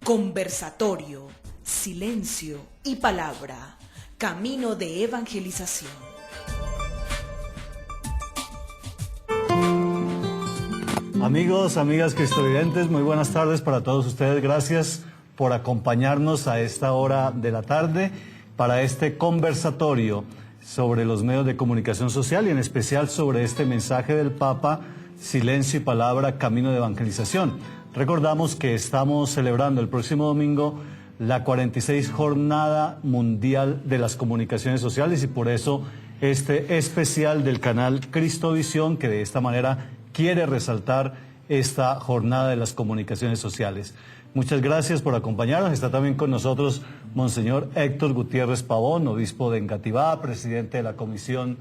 Conversatorio, silencio y palabra. Camino de evangelización. Amigos, amigas cristovidentes, muy buenas tardes para todos ustedes. Gracias por acompañarnos a esta hora de la tarde para este conversatorio sobre los medios de comunicación social y en especial sobre este mensaje del Papa, Silencio y Palabra, Camino de Evangelización. Recordamos que estamos celebrando el próximo domingo la 46 Jornada Mundial de las Comunicaciones Sociales y por eso este especial del canal Cristovisión, que de esta manera quiere resaltar esta jornada de las comunicaciones sociales. Muchas gracias por acompañarnos. Está también con nosotros Monseñor Héctor Gutiérrez Pavón, obispo de Engativá, presidente de la Comisión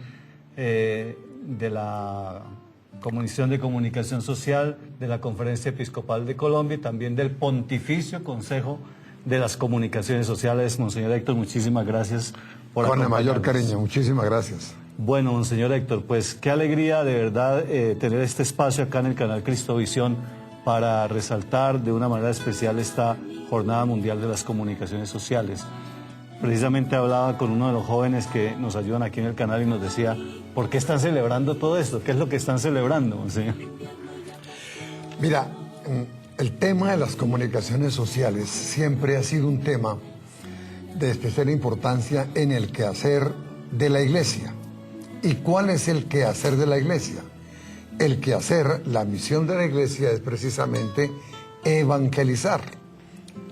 de Comunicación Social de la Conferencia Episcopal de Colombia y también del Pontificio Consejo de las Comunicaciones Sociales. Monseñor Héctor, muchísimas gracias por acompañarnos. Con el mayor cariño, muchísimas gracias. Bueno, Monseñor Héctor, pues qué alegría de verdad tener este espacio acá en el canal Cristovisión para resaltar de una manera especial esta Jornada Mundial de las Comunicaciones Sociales. Precisamente hablaba con uno de los jóvenes que nos ayudan aquí en el canal y nos decía, ¿por qué están celebrando todo esto? ¿Qué es lo que están celebrando, Monseñor? Mira, el tema de las comunicaciones sociales siempre ha sido un tema de especial importancia en el quehacer de la Iglesia. ¿Y cuál es el quehacer de la Iglesia? El quehacer, la misión de la Iglesia es precisamente evangelizar.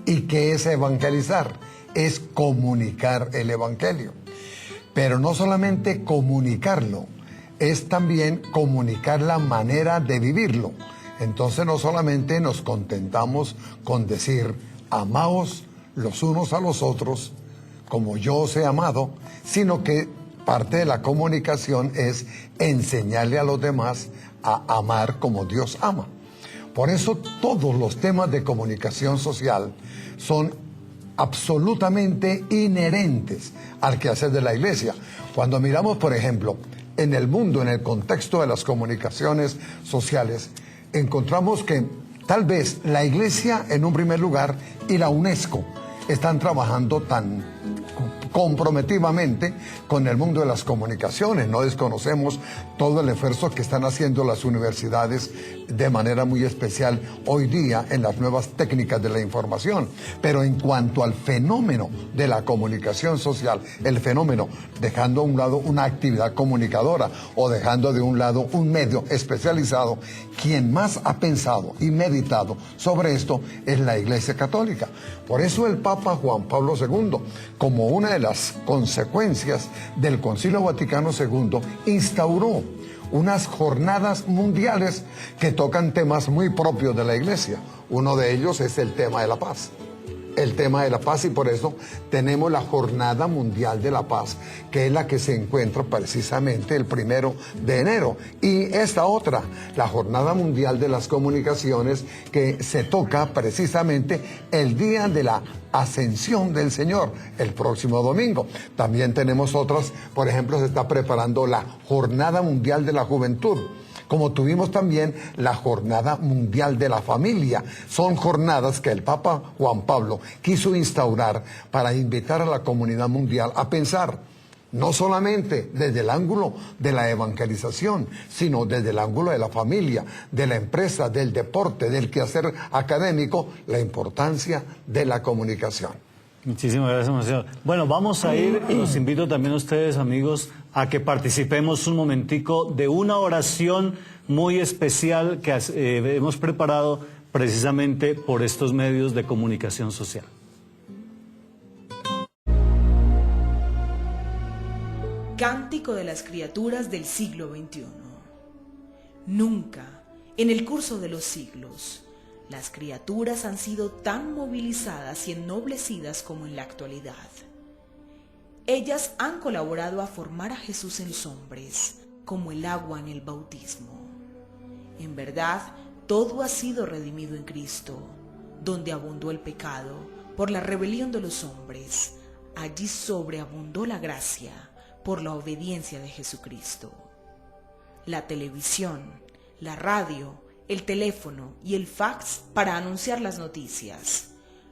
¿Y qué es evangelizar? Es comunicar el Evangelio. Pero no solamente comunicarlo, es también comunicar la manera de vivirlo. Entonces no solamente nos contentamos con decir, amaos los unos a los otros, como yo os he amado, sino que parte de la comunicación es enseñarle a los demás a amar como Dios ama. Por eso todos los temas de comunicación social son absolutamente inherentes al quehacer de la Iglesia. Cuando miramos, por ejemplo, en el mundo, en el contexto de las comunicaciones sociales, encontramos que tal vez la Iglesia en un primer lugar y la UNESCO están trabajando tan comprometidamente con el mundo de las comunicaciones. No desconocemos todo el esfuerzo que están haciendo las universidades de manera muy especial hoy día en las nuevas técnicas de la información. Pero en cuanto al fenómeno de la comunicación social, el fenómeno dejando a un lado una actividad comunicadora o dejando de un lado un medio especializado, quien más ha pensado y meditado sobre esto es la Iglesia Católica. Por eso el Papa Juan Pablo II, como una de las consecuencias del Concilio Vaticano II, instauró unas jornadas mundiales que tocan temas muy propios de la Iglesia. Uno de ellos es el tema de la paz. El tema de la paz, y por eso tenemos la Jornada Mundial de la Paz, que es la que se encuentra precisamente el 1 de enero. Y esta otra, la Jornada Mundial de las Comunicaciones, que se toca precisamente el día de la Ascensión del Señor, el próximo domingo. También tenemos otras, por ejemplo, se está preparando la Jornada Mundial de la Juventud, como tuvimos también la Jornada Mundial de la Familia. Son jornadas que el Papa Juan Pablo quiso instaurar para invitar a la comunidad mundial a pensar, no solamente desde el ángulo de la evangelización, sino desde el ángulo de la familia, de la empresa, del deporte, del quehacer académico, la importancia de la comunicación. Muchísimas gracias, Monseñor. Bueno, vamos a ir, los invito también a ustedes, amigos, a que participemos un momentico de una oración muy especial que hemos preparado precisamente por estos medios de comunicación social. Cántico de las criaturas del siglo XXI. Nunca, en el curso de los siglos, las criaturas han sido tan movilizadas y ennoblecidas como en la actualidad. Ellas han colaborado a formar a Jesús en los hombres, como el agua en el bautismo. En verdad, todo ha sido redimido en Cristo, donde abundó el pecado por la rebelión de los hombres. Allí sobreabundó la gracia por la obediencia de Jesucristo. La televisión, la radio, el teléfono y el fax para anunciar las noticias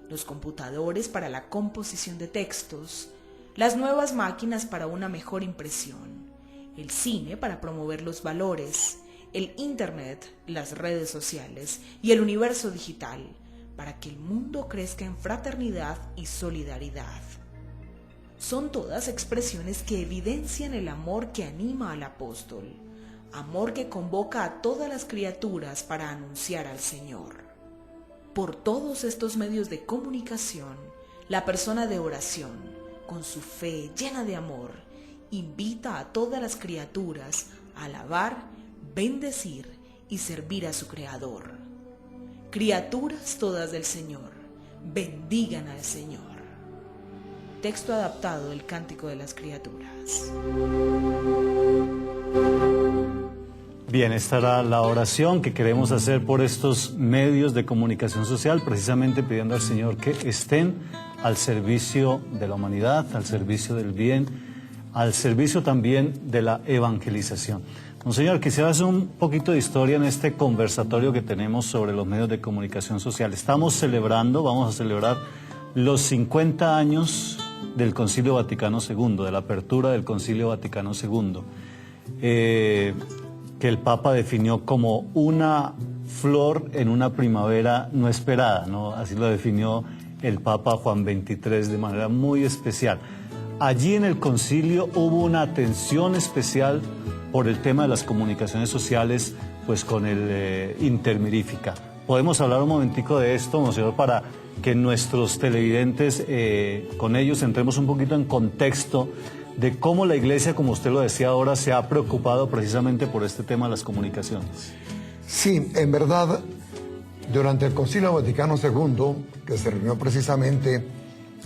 los computadores para la composición de textos, las nuevas máquinas para una mejor impresión, el cine para promover los valores, el Internet, las redes sociales y el universo digital para que el mundo crezca en fraternidad y solidaridad. Son todas expresiones que evidencian el amor que anima al apóstol, amor que convoca a todas las criaturas para anunciar al Señor. Por todos estos medios de comunicación, la persona de oración, con su fe llena de amor, invita a todas las criaturas a alabar, bendecir y servir a su Creador. Criaturas todas del Señor, bendigan al Señor. Texto adaptado del Cántico de las Criaturas. Bien, esta era la oración que queremos hacer por estos medios de comunicación social, precisamente pidiendo al Señor que estén al servicio de la humanidad, al servicio del bien, al servicio también de la evangelización. Monseñor, quisiera hacer un poquito de historia en este conversatorio que tenemos sobre los medios de comunicación social. Vamos a celebrar los 50 años del Concilio Vaticano II, de la apertura del Concilio Vaticano II. Que el Papa definió como una flor en una primavera no esperada, ¿no? Así lo definió el Papa Juan XXIII de manera muy especial. Allí en el concilio hubo una atención especial por el tema de las comunicaciones sociales, pues con el Intermirifica. ¿Podemos hablar un momentico de esto, monseñor, para que nuestros televidentes, con ellos entremos un poquito en contexto de cómo la Iglesia, como usted lo decía ahora, se ha preocupado precisamente por este tema de las comunicaciones? Sí, en verdad, durante el Concilio Vaticano II, que se reunió precisamente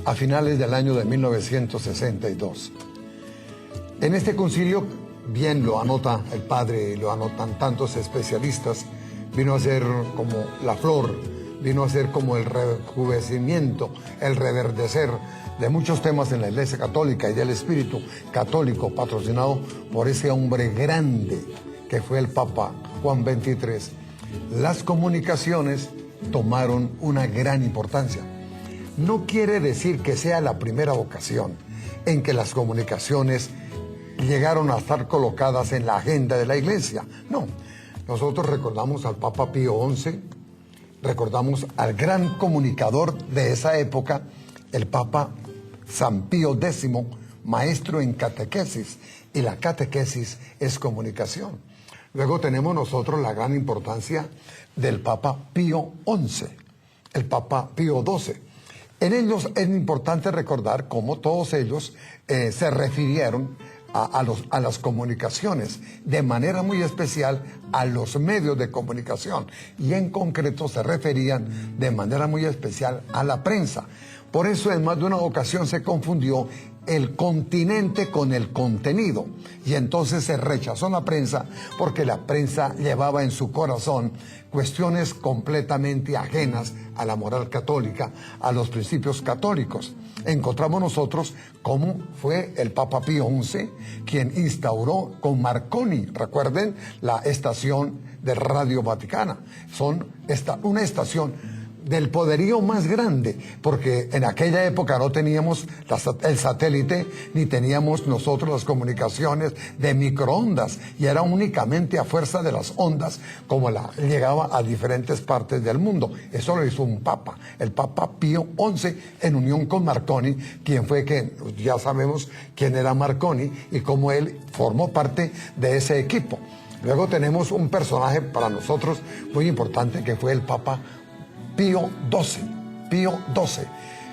a finales del año de 1962, en este concilio, bien lo anota el padre, lo anotan tantos especialistas, vino a ser como la flor, vino a ser como el rejuvenecimiento, el reverdecer de muchos temas en la Iglesia Católica y del espíritu católico, patrocinado por ese hombre grande que fue el Papa Juan XXIII. Las comunicaciones tomaron una gran importancia. No quiere decir que sea la primera ocasión en que las comunicaciones llegaron a estar colocadas en la agenda de la Iglesia. No, nosotros recordamos al Papa Pío XI, recordamos al gran comunicador de esa época, el Papa San Pío X, maestro en catequesis, y la catequesis es comunicación. Luego tenemos nosotros la gran importancia del Papa Pío XI, el Papa Pío XII. En ellos es importante recordar cómo todos ellos se refirieron a las comunicaciones, de manera muy especial a los medios de comunicación, y en concreto se referían de manera muy especial a la prensa. Por eso en más de una ocasión se confundió el continente con el contenido, y entonces se rechazó la prensa porque la prensa llevaba en su corazón cuestiones completamente ajenas a la moral católica, a los principios católicos. Encontramos nosotros cómo fue el Papa Pío XI quien instauró con Marconi, recuerden, la estación de Radio Vaticana. Una estación del poderío más grande, porque en aquella época no teníamos el satélite, ni teníamos nosotros las comunicaciones de microondas, y era únicamente a fuerza de las ondas como llegaba a diferentes partes del mundo. Eso lo hizo un papa, el Papa Pío XI, en unión con Marconi, quien fue que ya sabemos quién era Marconi y cómo él formó parte de ese equipo. Luego tenemos un personaje para nosotros muy importante, que fue el Papa Pío XII,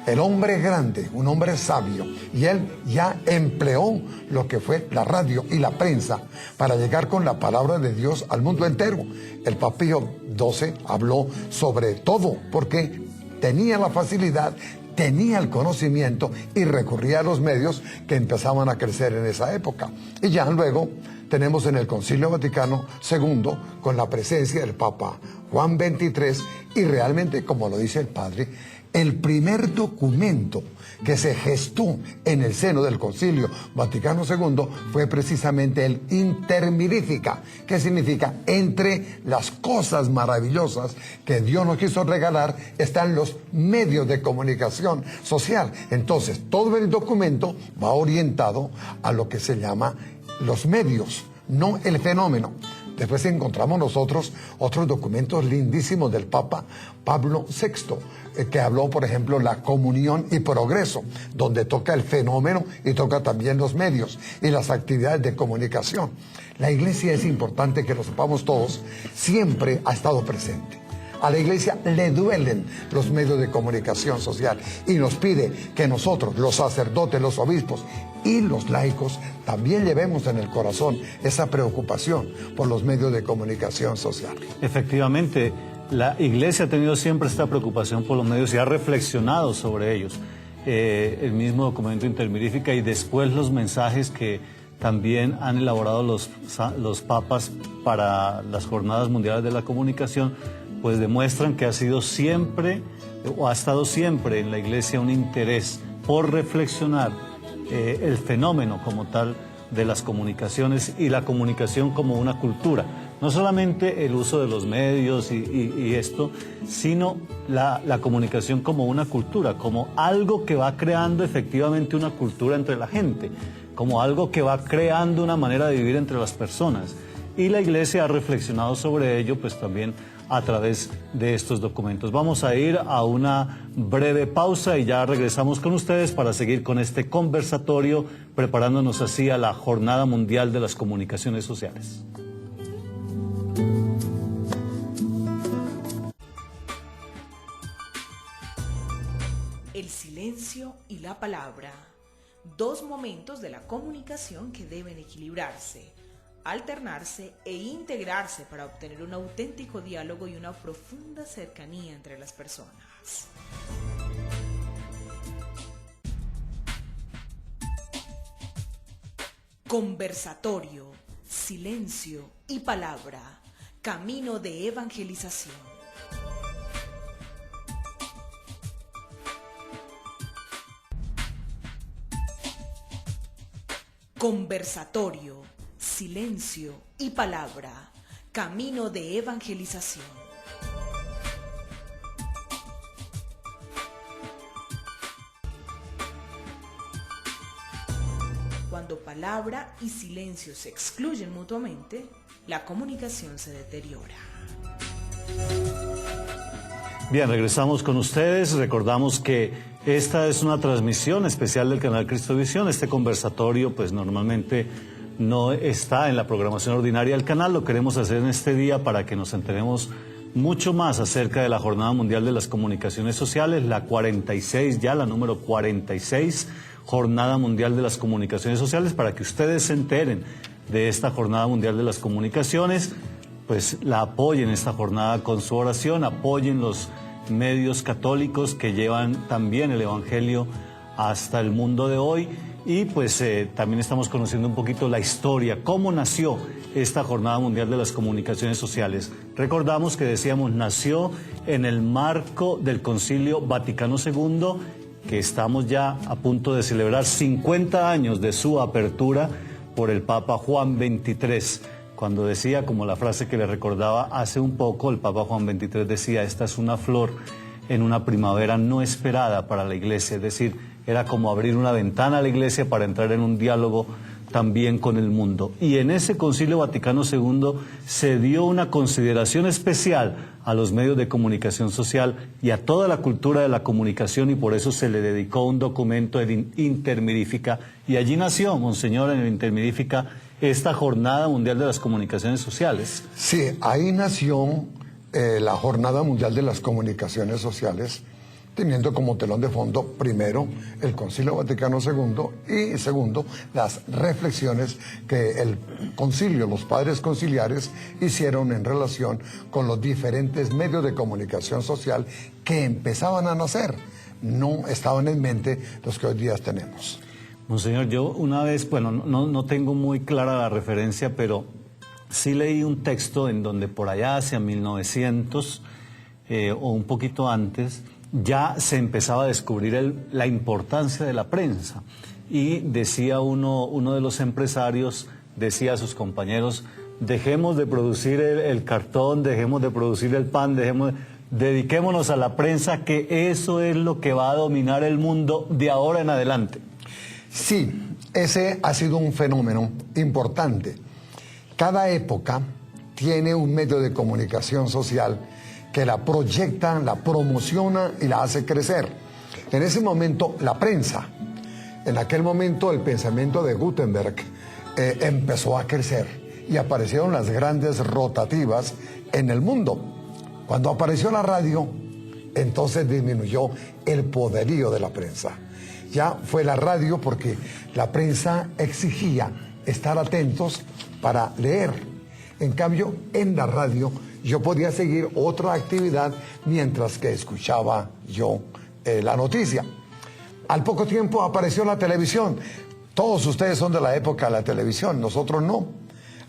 el hombre grande, un hombre sabio, y él ya empleó lo que fue la radio y la prensa para llegar con la palabra de Dios al mundo entero. El Papa Pío XII habló sobre todo porque tenía la facilidad, tenía el conocimiento y recurría a los medios que empezaban a crecer en esa época. Y ya luego tenemos en el Concilio Vaticano II, con la presencia del Papa Juan 23, y realmente, como lo dice el Padre, el primer documento que se gestó en el seno del Concilio Vaticano II fue precisamente el Intermirifica, que significa entre las cosas maravillosas que Dios nos quiso regalar están los medios de comunicación social. Entonces, todo el documento va orientado a lo que se llama los medios, no el fenómeno. Después encontramos nosotros otros documentos lindísimos del Papa Pablo VI, que habló, por ejemplo, la comunión y progreso, donde toca el fenómeno y toca también los medios y las actividades de comunicación. La Iglesia, es importante que lo sepamos todos, siempre ha estado presente. A la Iglesia le duelen los medios de comunicación social y nos pide que nosotros, los sacerdotes, los obispos y los laicos, también llevemos en el corazón esa preocupación por los medios de comunicación social. Efectivamente, la Iglesia ha tenido siempre esta preocupación por los medios y ha reflexionado sobre ellos. El mismo documento Intermirifica y después los mensajes que también han elaborado los papas para las Jornadas Mundiales de la Comunicación, pues demuestran que ha sido siempre, o ha estado siempre en la Iglesia un interés por reflexionar el fenómeno como tal de las comunicaciones y la comunicación como una cultura. No solamente el uso de los medios y esto, sino la comunicación como una cultura, como algo que va creando efectivamente una cultura entre la gente, como algo que va creando una manera de vivir entre las personas. Y la Iglesia ha reflexionado sobre ello, pues también a través de estos documentos. Vamos a ir a una breve pausa y ya regresamos con ustedes para seguir con este conversatorio, preparándonos así a la Jornada Mundial de las Comunicaciones Sociales. El silencio y la palabra, dos momentos de la comunicación que deben equilibrarse, alternarse e integrarse para obtener un auténtico diálogo y una profunda cercanía entre las personas. Conversatorio, silencio y palabra, camino de evangelización. Conversatorio, silencio y palabra, camino de evangelización. Cuando palabra y silencio se excluyen mutuamente, la comunicación se deteriora. Bien, regresamos con ustedes. Recordamos que esta es una transmisión especial del canal Cristovisión. Este conversatorio, pues normalmente no está en la programación ordinaria del canal. Lo queremos hacer en este día para que nos enteremos mucho más acerca de la Jornada Mundial de las Comunicaciones Sociales, la 46 ya, la número 46, Jornada Mundial de las Comunicaciones Sociales, para que ustedes se enteren de esta Jornada Mundial de las Comunicaciones, pues la apoyen esta jornada con su oración, apoyen los medios católicos que llevan también el Evangelio hasta el mundo de hoy. Y pues también estamos conociendo un poquito la historia, cómo nació esta Jornada Mundial de las Comunicaciones Sociales. Recordamos que decíamos, nació en el marco del Concilio Vaticano II, que estamos ya a punto de celebrar 50 años de su apertura por el Papa Juan XXIII. Cuando decía, como la frase que le recordaba hace un poco, el Papa Juan XXIII decía, esta es una flor en una primavera no esperada para la Iglesia, es decir, era como abrir una ventana a la Iglesia para entrar en un diálogo también con el mundo. Y en ese Concilio Vaticano II se dio una consideración especial a los medios de comunicación social y a toda la cultura de la comunicación, y por eso se le dedicó un documento, el Intermirifica, y allí nació, Monseñor, en el Intermirifica, esta Jornada Mundial de las Comunicaciones Sociales. Sí, ahí nació la Jornada Mundial de las Comunicaciones Sociales, teniendo como telón de fondo, primero, el Concilio Vaticano II y segundo, las reflexiones que el concilio, los padres conciliares, hicieron en relación con los diferentes medios de comunicación social que empezaban a nacer. No estaban en mente los que hoy día tenemos. Monseñor, yo una vez, bueno, no tengo muy clara la referencia, pero sí leí un texto en donde por allá hacia 1900 o un poquito antes ya se empezaba a descubrir la importancia de la prensa. Y decía uno de los empresarios, decía a sus compañeros, dejemos de producir el cartón, dejemos de producir el pan, dediquémonos a la prensa, que eso es lo que va a dominar el mundo de ahora en adelante. Sí, ese ha sido un fenómeno importante. Cada época tiene un medio de comunicación social que la proyecta, la promociona y la hace crecer. En ese momento, la prensa, en aquel momento el pensamiento de Gutenberg empezó a crecer y aparecieron las grandes rotativas en el mundo. Cuando apareció la radio, entonces disminuyó el poderío de la prensa. Ya fue la radio porque la prensa exigía estar atentos para leer. En cambio, en la radio yo podía seguir otra actividad mientras que escuchaba yo la noticia. Al poco tiempo apareció la televisión. Todos ustedes son de la época de la televisión, nosotros no.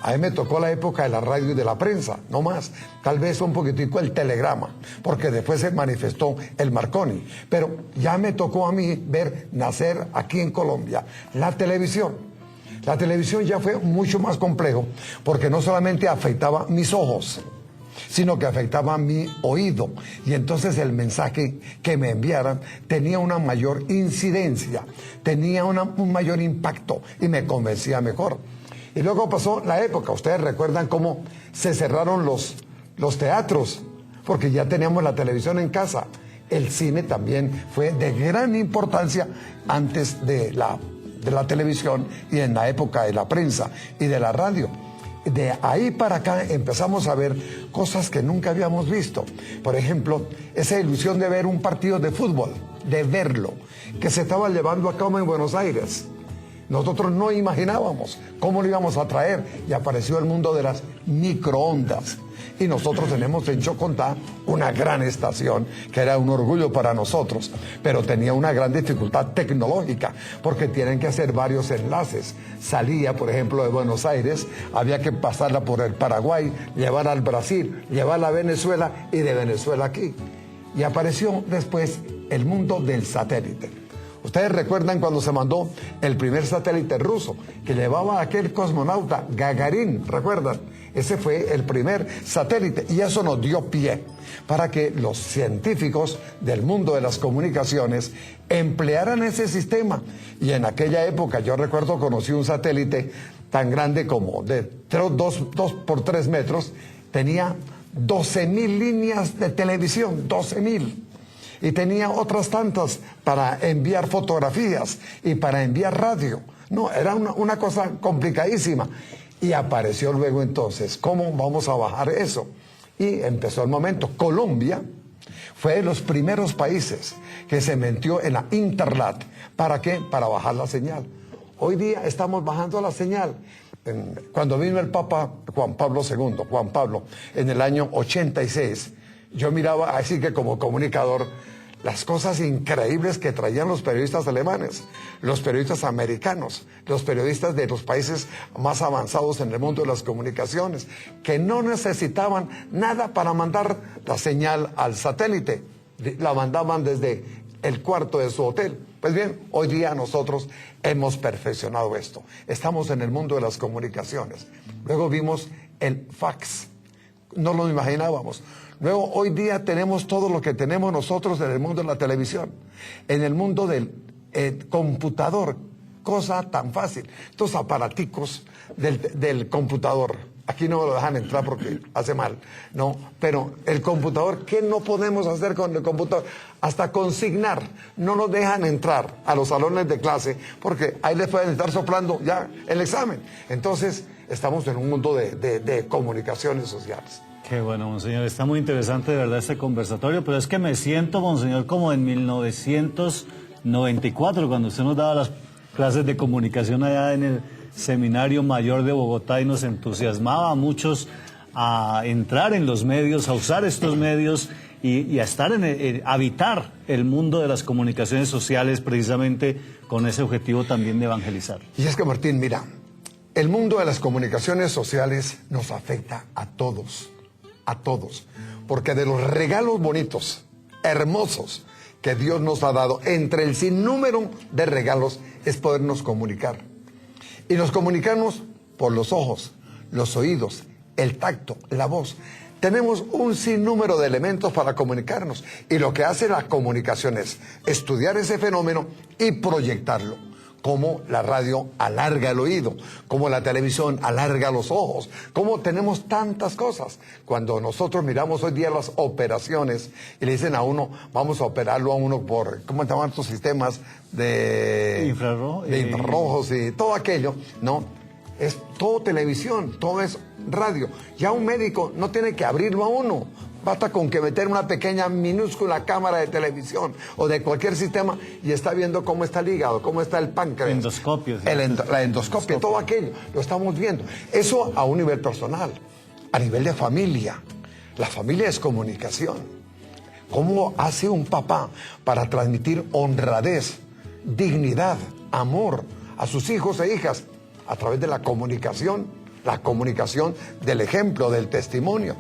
A mí me tocó la época de la radio y de la prensa, no más. Tal vez un poquitico el telegrama, porque después se manifestó el Marconi. Pero ya me tocó a mí ver nacer aquí en Colombia la televisión. La televisión ya fue mucho más complejo, porque no solamente afectaba mis ojos, sino que afectaba mi oído. Y entonces el mensaje que me enviaran tenía una mayor incidencia, tenía un mayor impacto y me convencía mejor. Y luego pasó la época, ustedes recuerdan cómo se cerraron los teatros, porque ya teníamos la televisión en casa. El cine también fue de gran importancia antes de la televisión y en la época de la prensa y de la radio. De ahí para acá empezamos a ver cosas que nunca habíamos visto. Por ejemplo, esa ilusión de ver un partido de fútbol, de verlo, que se estaba llevando a cabo en Buenos Aires. Nosotros no imaginábamos cómo lo íbamos a traer y apareció el mundo de las microondas. Y nosotros tenemos en Chocotá una gran estación que era un orgullo para nosotros, pero tenía una gran dificultad tecnológica porque tienen que hacer varios enlaces. Salía, por ejemplo, de Buenos Aires, había que pasarla por el Paraguay, llevarla al Brasil, llevarla a Venezuela y de Venezuela aquí. Y apareció después el mundo del satélite. Ustedes recuerdan cuando se mandó el primer satélite ruso que llevaba a aquel cosmonauta Gagarin, ¿recuerdan? Ese fue el primer satélite y eso nos dio pie para que los científicos del mundo de las comunicaciones emplearan ese sistema. Y en aquella época, yo recuerdo, conocí un satélite tan grande como de 2 por 3 metros, tenía 12.000 líneas de televisión, 12.000. Y tenía otras tantas para enviar fotografías y para enviar radio. No, era una cosa complicadísima. Y apareció luego entonces, ¿cómo vamos a bajar eso? Y empezó el momento. Colombia fue de los primeros países que se metió en la Interlat. ¿Para qué? Para bajar la señal. Hoy día estamos bajando la señal. Cuando vino el Papa Juan Pablo II, en el año 86, yo miraba así que como comunicador las cosas increíbles que traían los periodistas alemanes, los periodistas americanos, los periodistas de los países más avanzados en el mundo de las comunicaciones, que no necesitaban nada para mandar la señal al satélite, la mandaban desde el cuarto de su hotel. Pues bien, hoy día nosotros hemos perfeccionado esto. Estamos en el mundo de las comunicaciones. Luego vimos el fax. No lo imaginábamos. Luego, hoy día tenemos todo lo que tenemos nosotros en el mundo de la televisión, en el mundo del computador, cosa tan fácil. Estos aparaticos del computador, aquí no lo dejan entrar porque hace mal, ¿no? Pero el computador, ¿qué no podemos hacer con el computador? Hasta consignar, no nos dejan entrar a los salones de clase porque ahí les pueden estar soplando ya el examen. Entonces, estamos en un mundo de comunicaciones sociales. Qué bueno, monseñor. Está muy interesante de verdad este conversatorio, pero es que me siento, monseñor, como en 1994, cuando usted nos daba las clases de comunicación allá en el Seminario Mayor de Bogotá y nos entusiasmaba a muchos a entrar en los medios, a usar estos medios y a estar habitar el mundo de las comunicaciones sociales precisamente con ese objetivo también de evangelizar. Y es que, Martín, mira, El mundo de las comunicaciones sociales nos afecta a todos, porque de los regalos bonitos, hermosos, que Dios nos ha dado, entre el sinnúmero de regalos, es podernos comunicar. Y nos comunicamos por los ojos, los oídos, el tacto, la voz. Tenemos un sinnúmero de elementos para comunicarnos. Y lo que hace la comunicación es estudiar ese fenómeno y proyectarlo. Como la radio alarga el oído, como la televisión alarga los ojos, como tenemos tantas cosas. Cuando nosotros miramos hoy día las operaciones y le dicen a uno, vamos a operarlo a uno por, ¿cómo se llaman estos sistemas de infrarrojos y todo aquello? No, es todo televisión, todo es radio. Ya un médico no tiene que abrirlo a uno. Basta con que meter una pequeña, minúscula cámara de televisión o de cualquier sistema y está viendo cómo está el hígado, cómo está el páncreas. Endoscopio. Sí. La endoscopia, todo aquello, lo estamos viendo. Eso a un nivel personal, a nivel de familia. La familia es comunicación. ¿Cómo hace un papá para transmitir honradez, dignidad, amor a sus hijos e hijas? A través de la comunicación del ejemplo, del testimonio.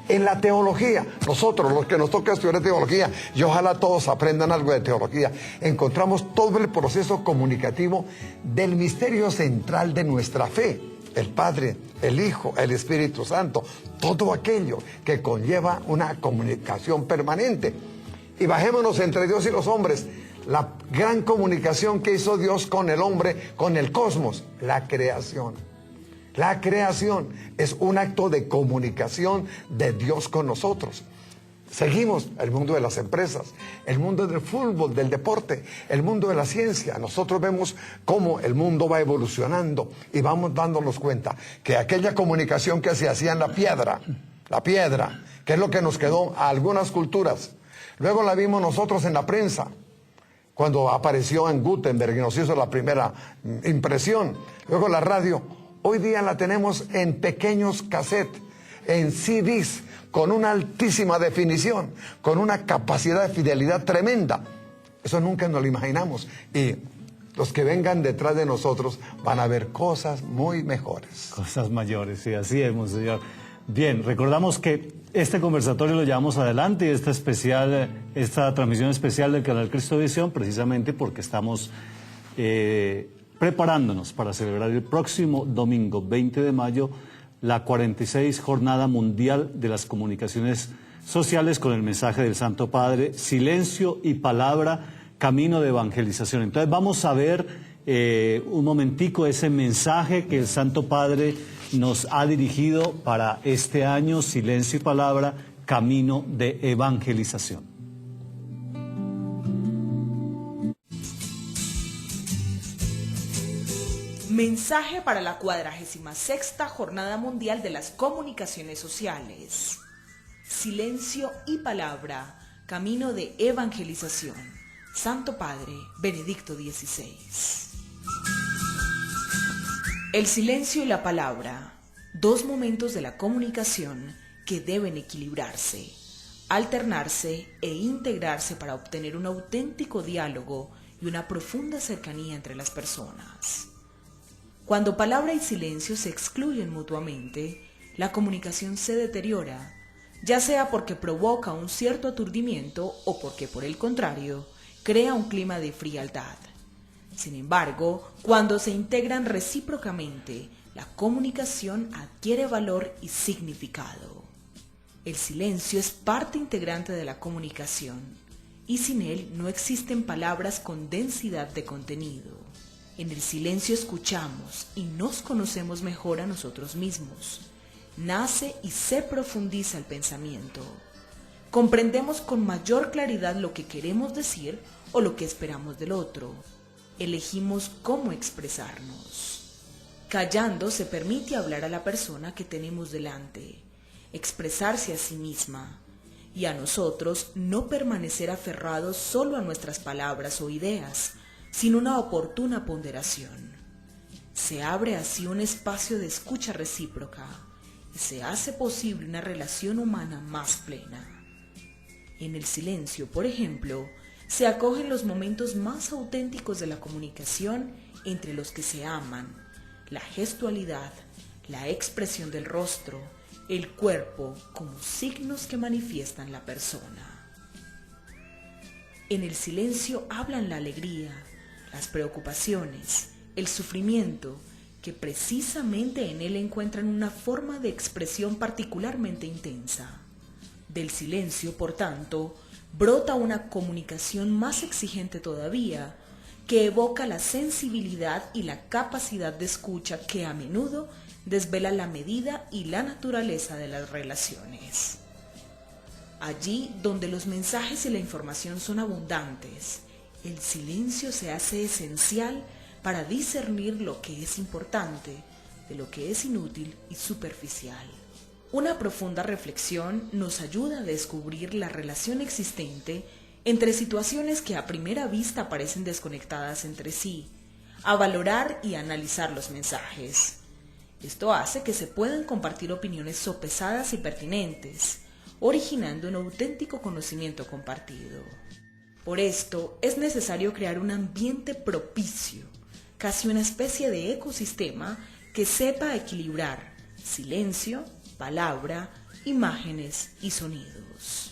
En la teología, nosotros, los que nos toca estudiar teología, y ojalá todos aprendan algo de teología, encontramos todo el proceso comunicativo del misterio central de nuestra fe. El Padre, el Hijo, el Espíritu Santo, todo aquello que conlleva una comunicación permanente. Y bajémonos entre Dios y los hombres, la gran comunicación que hizo Dios con el hombre, con el cosmos, la creación. La creación es un acto de comunicación de Dios con nosotros. Seguimos el mundo de las empresas, el mundo del fútbol, del deporte, el mundo de la ciencia. Nosotros vemos cómo el mundo va evolucionando y vamos dándonos cuenta que aquella comunicación que se hacía en la piedra, que es lo que nos quedó a algunas culturas, luego la vimos nosotros en la prensa, cuando apareció en Gutenberg y nos hizo la primera impresión, luego la radio. Hoy día la tenemos en pequeños cassettes, en CDs, con una altísima definición, con una capacidad de fidelidad tremenda. Eso nunca nos lo imaginamos. Y los que vengan detrás de nosotros van a ver cosas muy mejores. Cosas mayores, sí, así es, monseñor. Bien, recordamos que este conversatorio lo llevamos adelante y esta transmisión especial del canal Cristovisión, precisamente porque estamos preparándonos para celebrar el próximo domingo 20 de mayo la 46 Jornada Mundial de las Comunicaciones Sociales con el mensaje del Santo Padre, Silencio y Palabra, Camino de Evangelización. Entonces vamos a ver un momentico ese mensaje que el Santo Padre nos ha dirigido para este año, Silencio y Palabra, Camino de Evangelización. Mensaje para la 46ª Jornada Mundial de las Comunicaciones Sociales. Silencio y Palabra, Camino de Evangelización. Santo Padre Benedicto XVI. El silencio y la palabra, dos momentos de la comunicación que deben equilibrarse, alternarse e integrarse para obtener un auténtico diálogo y una profunda cercanía entre las personas. Cuando palabra y silencio se excluyen mutuamente, la comunicación se deteriora, ya sea porque provoca un cierto aturdimiento o porque, por el contrario, crea un clima de frialdad. Sin embargo, cuando se integran recíprocamente, la comunicación adquiere valor y significado. El silencio es parte integrante de la comunicación, y sin él no existen palabras con densidad de contenido. En el silencio escuchamos y nos conocemos mejor a nosotros mismos. Nace y se profundiza el pensamiento. Comprendemos con mayor claridad lo que queremos decir o lo que esperamos del otro. Elegimos cómo expresarnos. Callando se permite hablar a la persona que tenemos delante, expresarse a sí misma y a nosotros no permanecer aferrados solo a nuestras palabras o ideas, sin una oportuna ponderación. Se abre así un espacio de escucha recíproca y se hace posible una relación humana más plena. En el silencio, por ejemplo, se acogen los momentos más auténticos de la comunicación entre los que se aman, la gestualidad, la expresión del rostro, el cuerpo como signos que manifiestan la persona. En el silencio hablan la alegría, las preocupaciones, el sufrimiento, que precisamente en él encuentran una forma de expresión particularmente intensa. Del silencio, por tanto, brota una comunicación más exigente todavía, que evoca la sensibilidad y la capacidad de escucha que a menudo desvela la medida y la naturaleza de las relaciones. Allí donde los mensajes y la información son abundantes, el silencio se hace esencial para discernir lo que es importante de lo que es inútil y superficial. Una profunda reflexión nos ayuda a descubrir la relación existente entre situaciones que a primera vista parecen desconectadas entre sí, a valorar y analizar los mensajes. Esto hace que se puedan compartir opiniones sopesadas y pertinentes, originando un auténtico conocimiento compartido. Por esto, es necesario crear un ambiente propicio, casi una especie de ecosistema que sepa equilibrar silencio, palabra, imágenes y sonidos.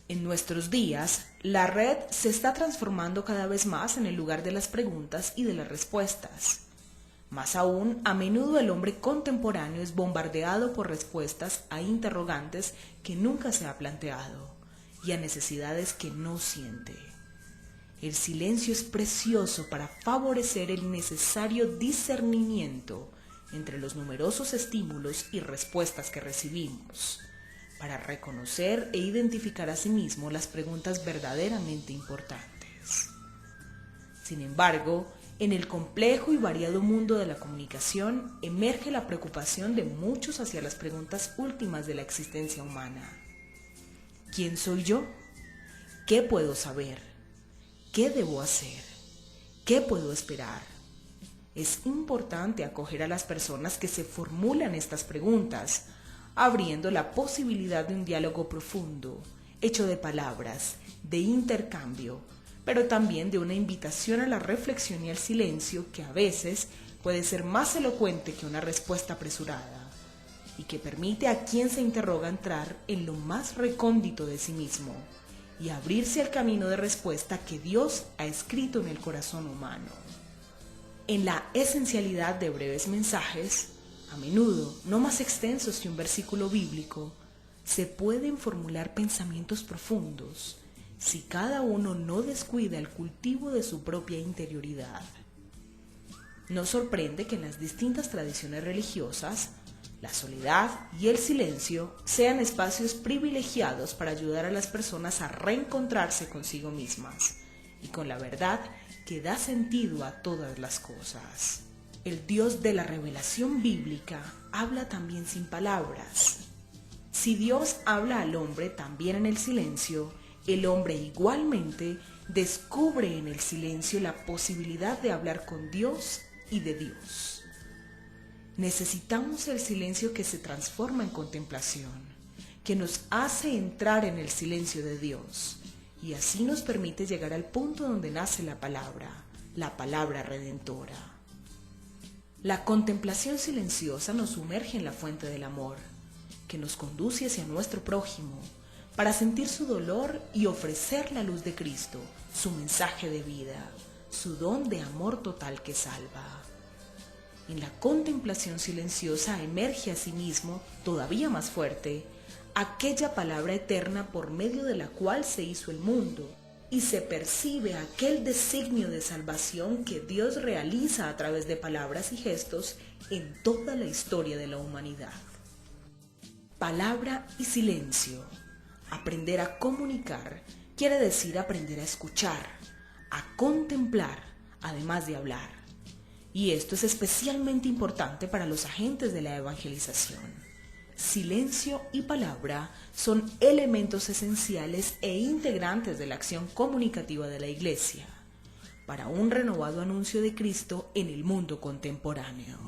En nuestros días, la red se está transformando cada vez más en el lugar de las preguntas y de las respuestas. Más aún, a menudo el hombre contemporáneo es bombardeado por respuestas a interrogantes que nunca se ha planteado y a necesidades que no siente. El silencio es precioso para favorecer el necesario discernimiento entre los numerosos estímulos y respuestas que recibimos, para reconocer e identificar a sí mismo las preguntas verdaderamente importantes. Sin embargo, en el complejo y variado mundo de la comunicación emerge la preocupación de muchos hacia las preguntas últimas de la existencia humana. ¿Quién soy yo? ¿Qué puedo saber? ¿Qué debo hacer? ¿Qué puedo esperar? Es importante acoger a las personas que se formulan estas preguntas, abriendo la posibilidad de un diálogo profundo, hecho de palabras, de intercambio, pero también de una invitación a la reflexión y al silencio que a veces puede ser más elocuente que una respuesta apresurada y que permite a quien se interroga entrar en lo más recóndito de sí mismo y abrirse al camino de respuesta que Dios ha escrito en el corazón humano. En la esencialidad de breves mensajes, a menudo no más extensos que un versículo bíblico, se pueden formular pensamientos profundos si cada uno no descuida el cultivo de su propia interioridad. No sorprende que en las distintas tradiciones religiosas, la soledad y el silencio sean espacios privilegiados para ayudar a las personas a reencontrarse consigo mismas y con la verdad que da sentido a todas las cosas. El Dios de la revelación bíblica habla también sin palabras. Si Dios habla al hombre también en el silencio, el hombre igualmente descubre en el silencio la posibilidad de hablar con Dios y de Dios. Necesitamos el silencio que se transforma en contemplación, que nos hace entrar en el silencio de Dios y así nos permite llegar al punto donde nace la palabra redentora. La contemplación silenciosa nos sumerge en la fuente del amor, que nos conduce hacia nuestro prójimo, para sentir su dolor y ofrecer la luz de Cristo, su mensaje de vida, su don de amor total que salva. En la contemplación silenciosa emerge asimismo, todavía más fuerte, aquella palabra eterna por medio de la cual se hizo el mundo, y se percibe aquel designio de salvación que Dios realiza a través de palabras y gestos en toda la historia de la humanidad. Palabra y silencio. Aprender a comunicar quiere decir aprender a escuchar, a contemplar, además de hablar. Y esto es especialmente importante para los agentes de la evangelización. Silencio y palabra son elementos esenciales e integrantes de la acción comunicativa de la Iglesia para un renovado anuncio de Cristo en el mundo contemporáneo.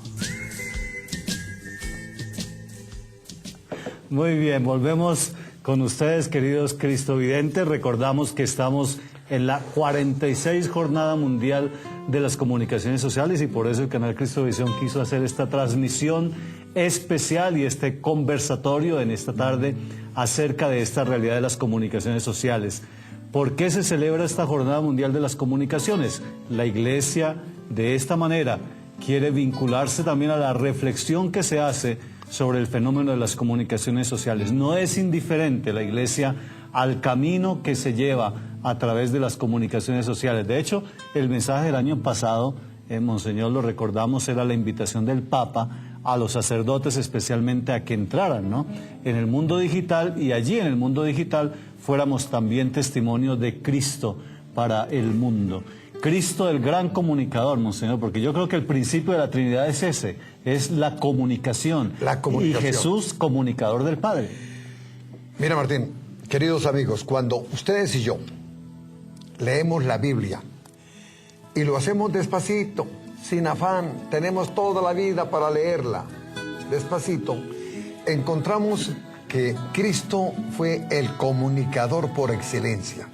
Muy bien, volvemos Con ustedes, queridos cristovidentes, recordamos que estamos en la 46 Jornada Mundial de las Comunicaciones Sociales y por eso el canal Cristovisión quiso hacer esta transmisión especial y este conversatorio en esta tarde acerca de esta realidad de las comunicaciones sociales. ¿Por qué se celebra esta Jornada Mundial de las Comunicaciones? La Iglesia, de esta manera, quiere vincularse también a la reflexión que se hace sobre el fenómeno de las comunicaciones sociales. No es indiferente la Iglesia al camino que se lleva a través de las comunicaciones sociales. De hecho, el mensaje del año pasado, Monseñor, lo recordamos, era la invitación del Papa a los sacerdotes especialmente a que entraran, ¿no?, en el mundo digital, y allí en el mundo digital fuéramos también testimonio de Cristo para el mundo. Cristo, el gran comunicador, Monseñor, porque yo creo que el principio de la Trinidad es ese, es la comunicación. La comunicación. Y Jesús, comunicador del Padre. Mira, Martín, queridos amigos, cuando ustedes y yo leemos la Biblia y lo hacemos despacito, sin afán, tenemos toda la vida para leerla, despacito, encontramos que Cristo fue el comunicador por excelencia.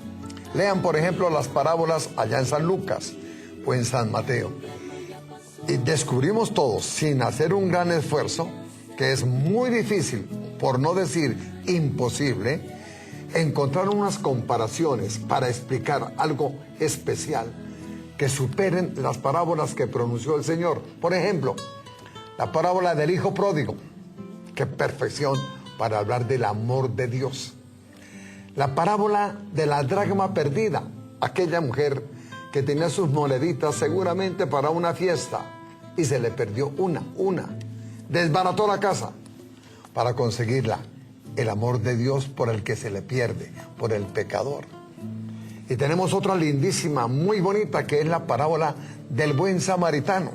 Lean, por ejemplo, las parábolas allá en San Lucas o en San Mateo. Y descubrimos todos, sin hacer un gran esfuerzo, que es muy difícil, por no decir imposible, encontrar unas comparaciones para explicar algo especial que superen las parábolas que pronunció el Señor. Por ejemplo, la parábola del hijo pródigo. ¡Qué perfección para hablar del amor de Dios! La parábola de la dracma perdida, aquella mujer que tenía sus moneditas seguramente para una fiesta y se le perdió una. Desbarató la casa para conseguirla. El amor de Dios por el que se le pierde, por el pecador. Y tenemos otra lindísima, muy bonita, que es la parábola del buen samaritano.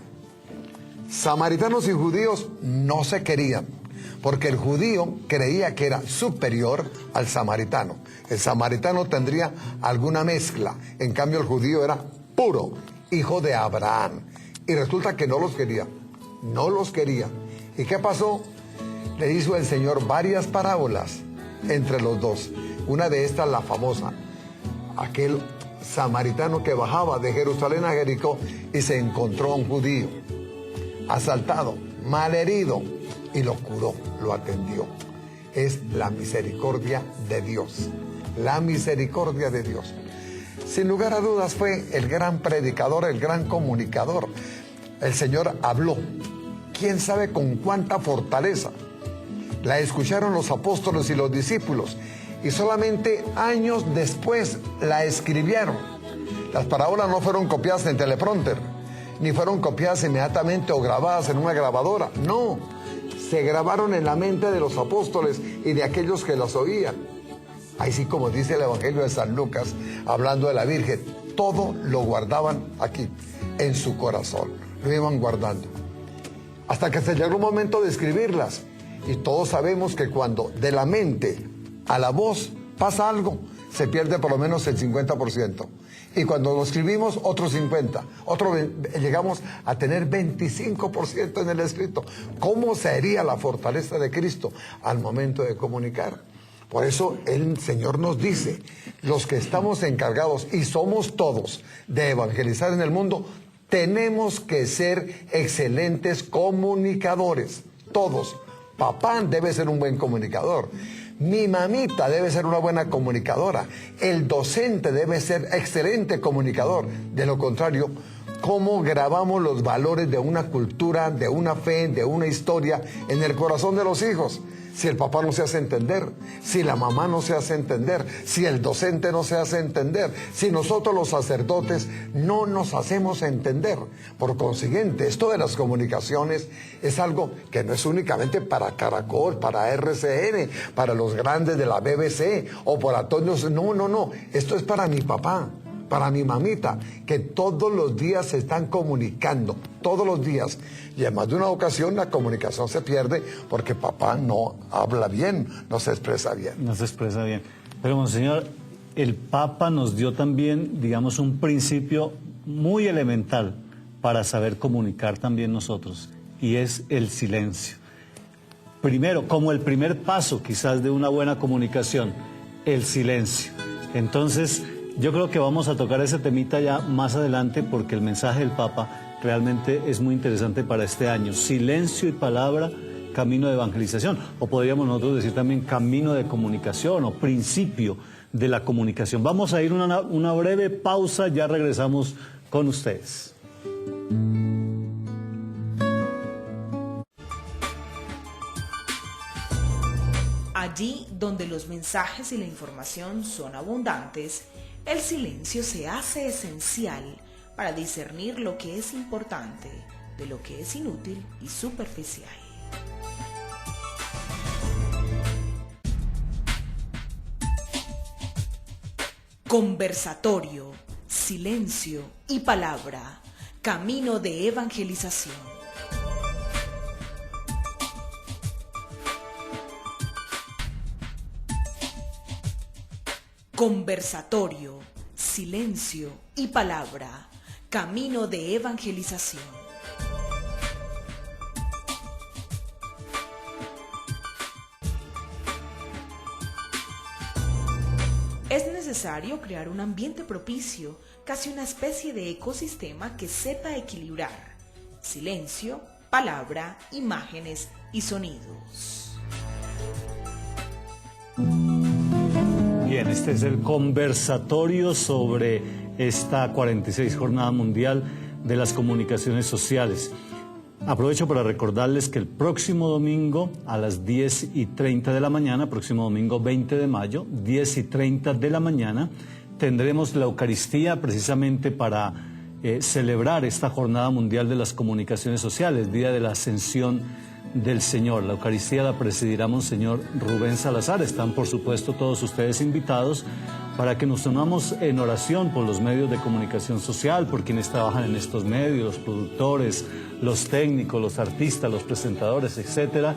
Samaritanos y judíos no se querían, porque el judío creía que era superior al samaritano. El samaritano tendría alguna mezcla, en cambio el judío era puro, hijo de Abraham. Y resulta que no los quería. ¿Y qué pasó? Le hizo el Señor varias parábolas entre los dos. Una de estas, la famosa, aquel samaritano que bajaba de Jerusalén a Jericó y se encontró a un judío asaltado, malherido, y lo curó, lo atendió. Es la misericordia de Dios. La misericordia de Dios. Sin lugar a dudas fue el gran predicador, el gran comunicador. El Señor habló. ¿Quién sabe con cuánta fortaleza? La escucharon los apóstoles y los discípulos. Y solamente años después la escribieron. Las parábolas no fueron copiadas en teleprompter, ni fueron copiadas inmediatamente o grabadas en una grabadora. No. Se grabaron en la mente de los apóstoles y de aquellos que las oían. Ahí sí, como dice el Evangelio de San Lucas, hablando de la Virgen, todo lo guardaban aquí, en su corazón. Lo iban guardando. Hasta que se llegó un momento de escribirlas. Y todos sabemos que cuando de la mente a la voz pasa algo, se pierde por lo menos el 50%. Y cuando lo escribimos, otro 50%. Llegamos a tener 25% en el escrito. ¿Cómo sería la fortaleza de Cristo al momento de comunicar? Por eso el Señor nos dice, los que estamos encargados, y somos todos, de evangelizar en el mundo, tenemos que ser excelentes comunicadores. Todos. Papá debe ser un buen comunicador. Mi mamita debe ser una buena comunicadora. El docente debe ser excelente comunicador. De lo contrario, ¿cómo grabamos los valores de una cultura, de una fe, de una historia en el corazón de los hijos? Si el papá no se hace entender, si la mamá no se hace entender, si el docente no se hace entender, si nosotros los sacerdotes no nos hacemos entender. Por consiguiente, esto de las comunicaciones es algo que no es únicamente para Caracol, para RCN, para los grandes de la BBC o para todos. No. Esto es para mi papá, para mi mamita, que todos los días se están comunicando, todos los días. Y en más de una ocasión la comunicación se pierde porque papá no habla bien, no se expresa bien. No se expresa bien. Pero, Monseñor, el Papa nos dio también, digamos, un principio muy elemental para saber comunicar también nosotros, y es el silencio. primero, como el primer paso quizás de una buena comunicación, el silencio. Entonces, yo creo que vamos a tocar ese temita ya más adelante porque el mensaje del Papa realmente es muy interesante para este año. Silencio y palabra, camino de evangelización. O podríamos nosotros decir también camino de comunicación o principio de la comunicación. Vamos a ir a una breve pausa, ya regresamos con ustedes. Allí donde los mensajes y la información son abundantes, el silencio se hace esencial para discernir lo que es importante de lo que es inútil y superficial. Conversatorio, silencio y palabra, camino de evangelización. Conversatorio, silencio y palabra, camino de evangelización. Es necesario crear un ambiente propicio, casi una especie de ecosistema que sepa equilibrar silencio, palabra, imágenes y sonidos. Bien, este es el conversatorio sobre esta 46 Jornada Mundial de las Comunicaciones Sociales. Aprovecho para recordarles que el próximo domingo a las 10:30 de la mañana, próximo domingo 20 de mayo, 10:30 de la mañana, tendremos la Eucaristía precisamente para celebrar esta Jornada Mundial de las Comunicaciones Sociales, Día de la Ascensión del Señor. La Eucaristía la presidirá Monseñor Rubén Salazar. Están, por supuesto, todos ustedes invitados para que nos unamos en oración por los medios de comunicación social, por quienes trabajan en estos medios, los productores, los técnicos, los artistas, los presentadores, etcétera,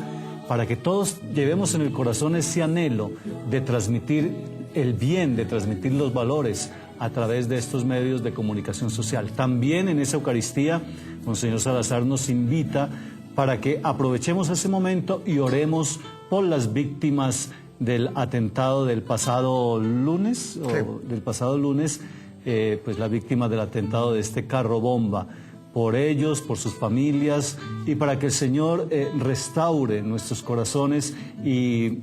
para que todos llevemos en el corazón ese anhelo de transmitir el bien, de transmitir los valores a través de estos medios de comunicación social. También en esa Eucaristía, Monseñor Salazar nos invita para que aprovechemos ese momento y oremos por las víctimas del atentado del pasado lunes, pues las víctimas del atentado de este carro bomba, por ellos, por sus familias, y para que el Señor restaure nuestros corazones y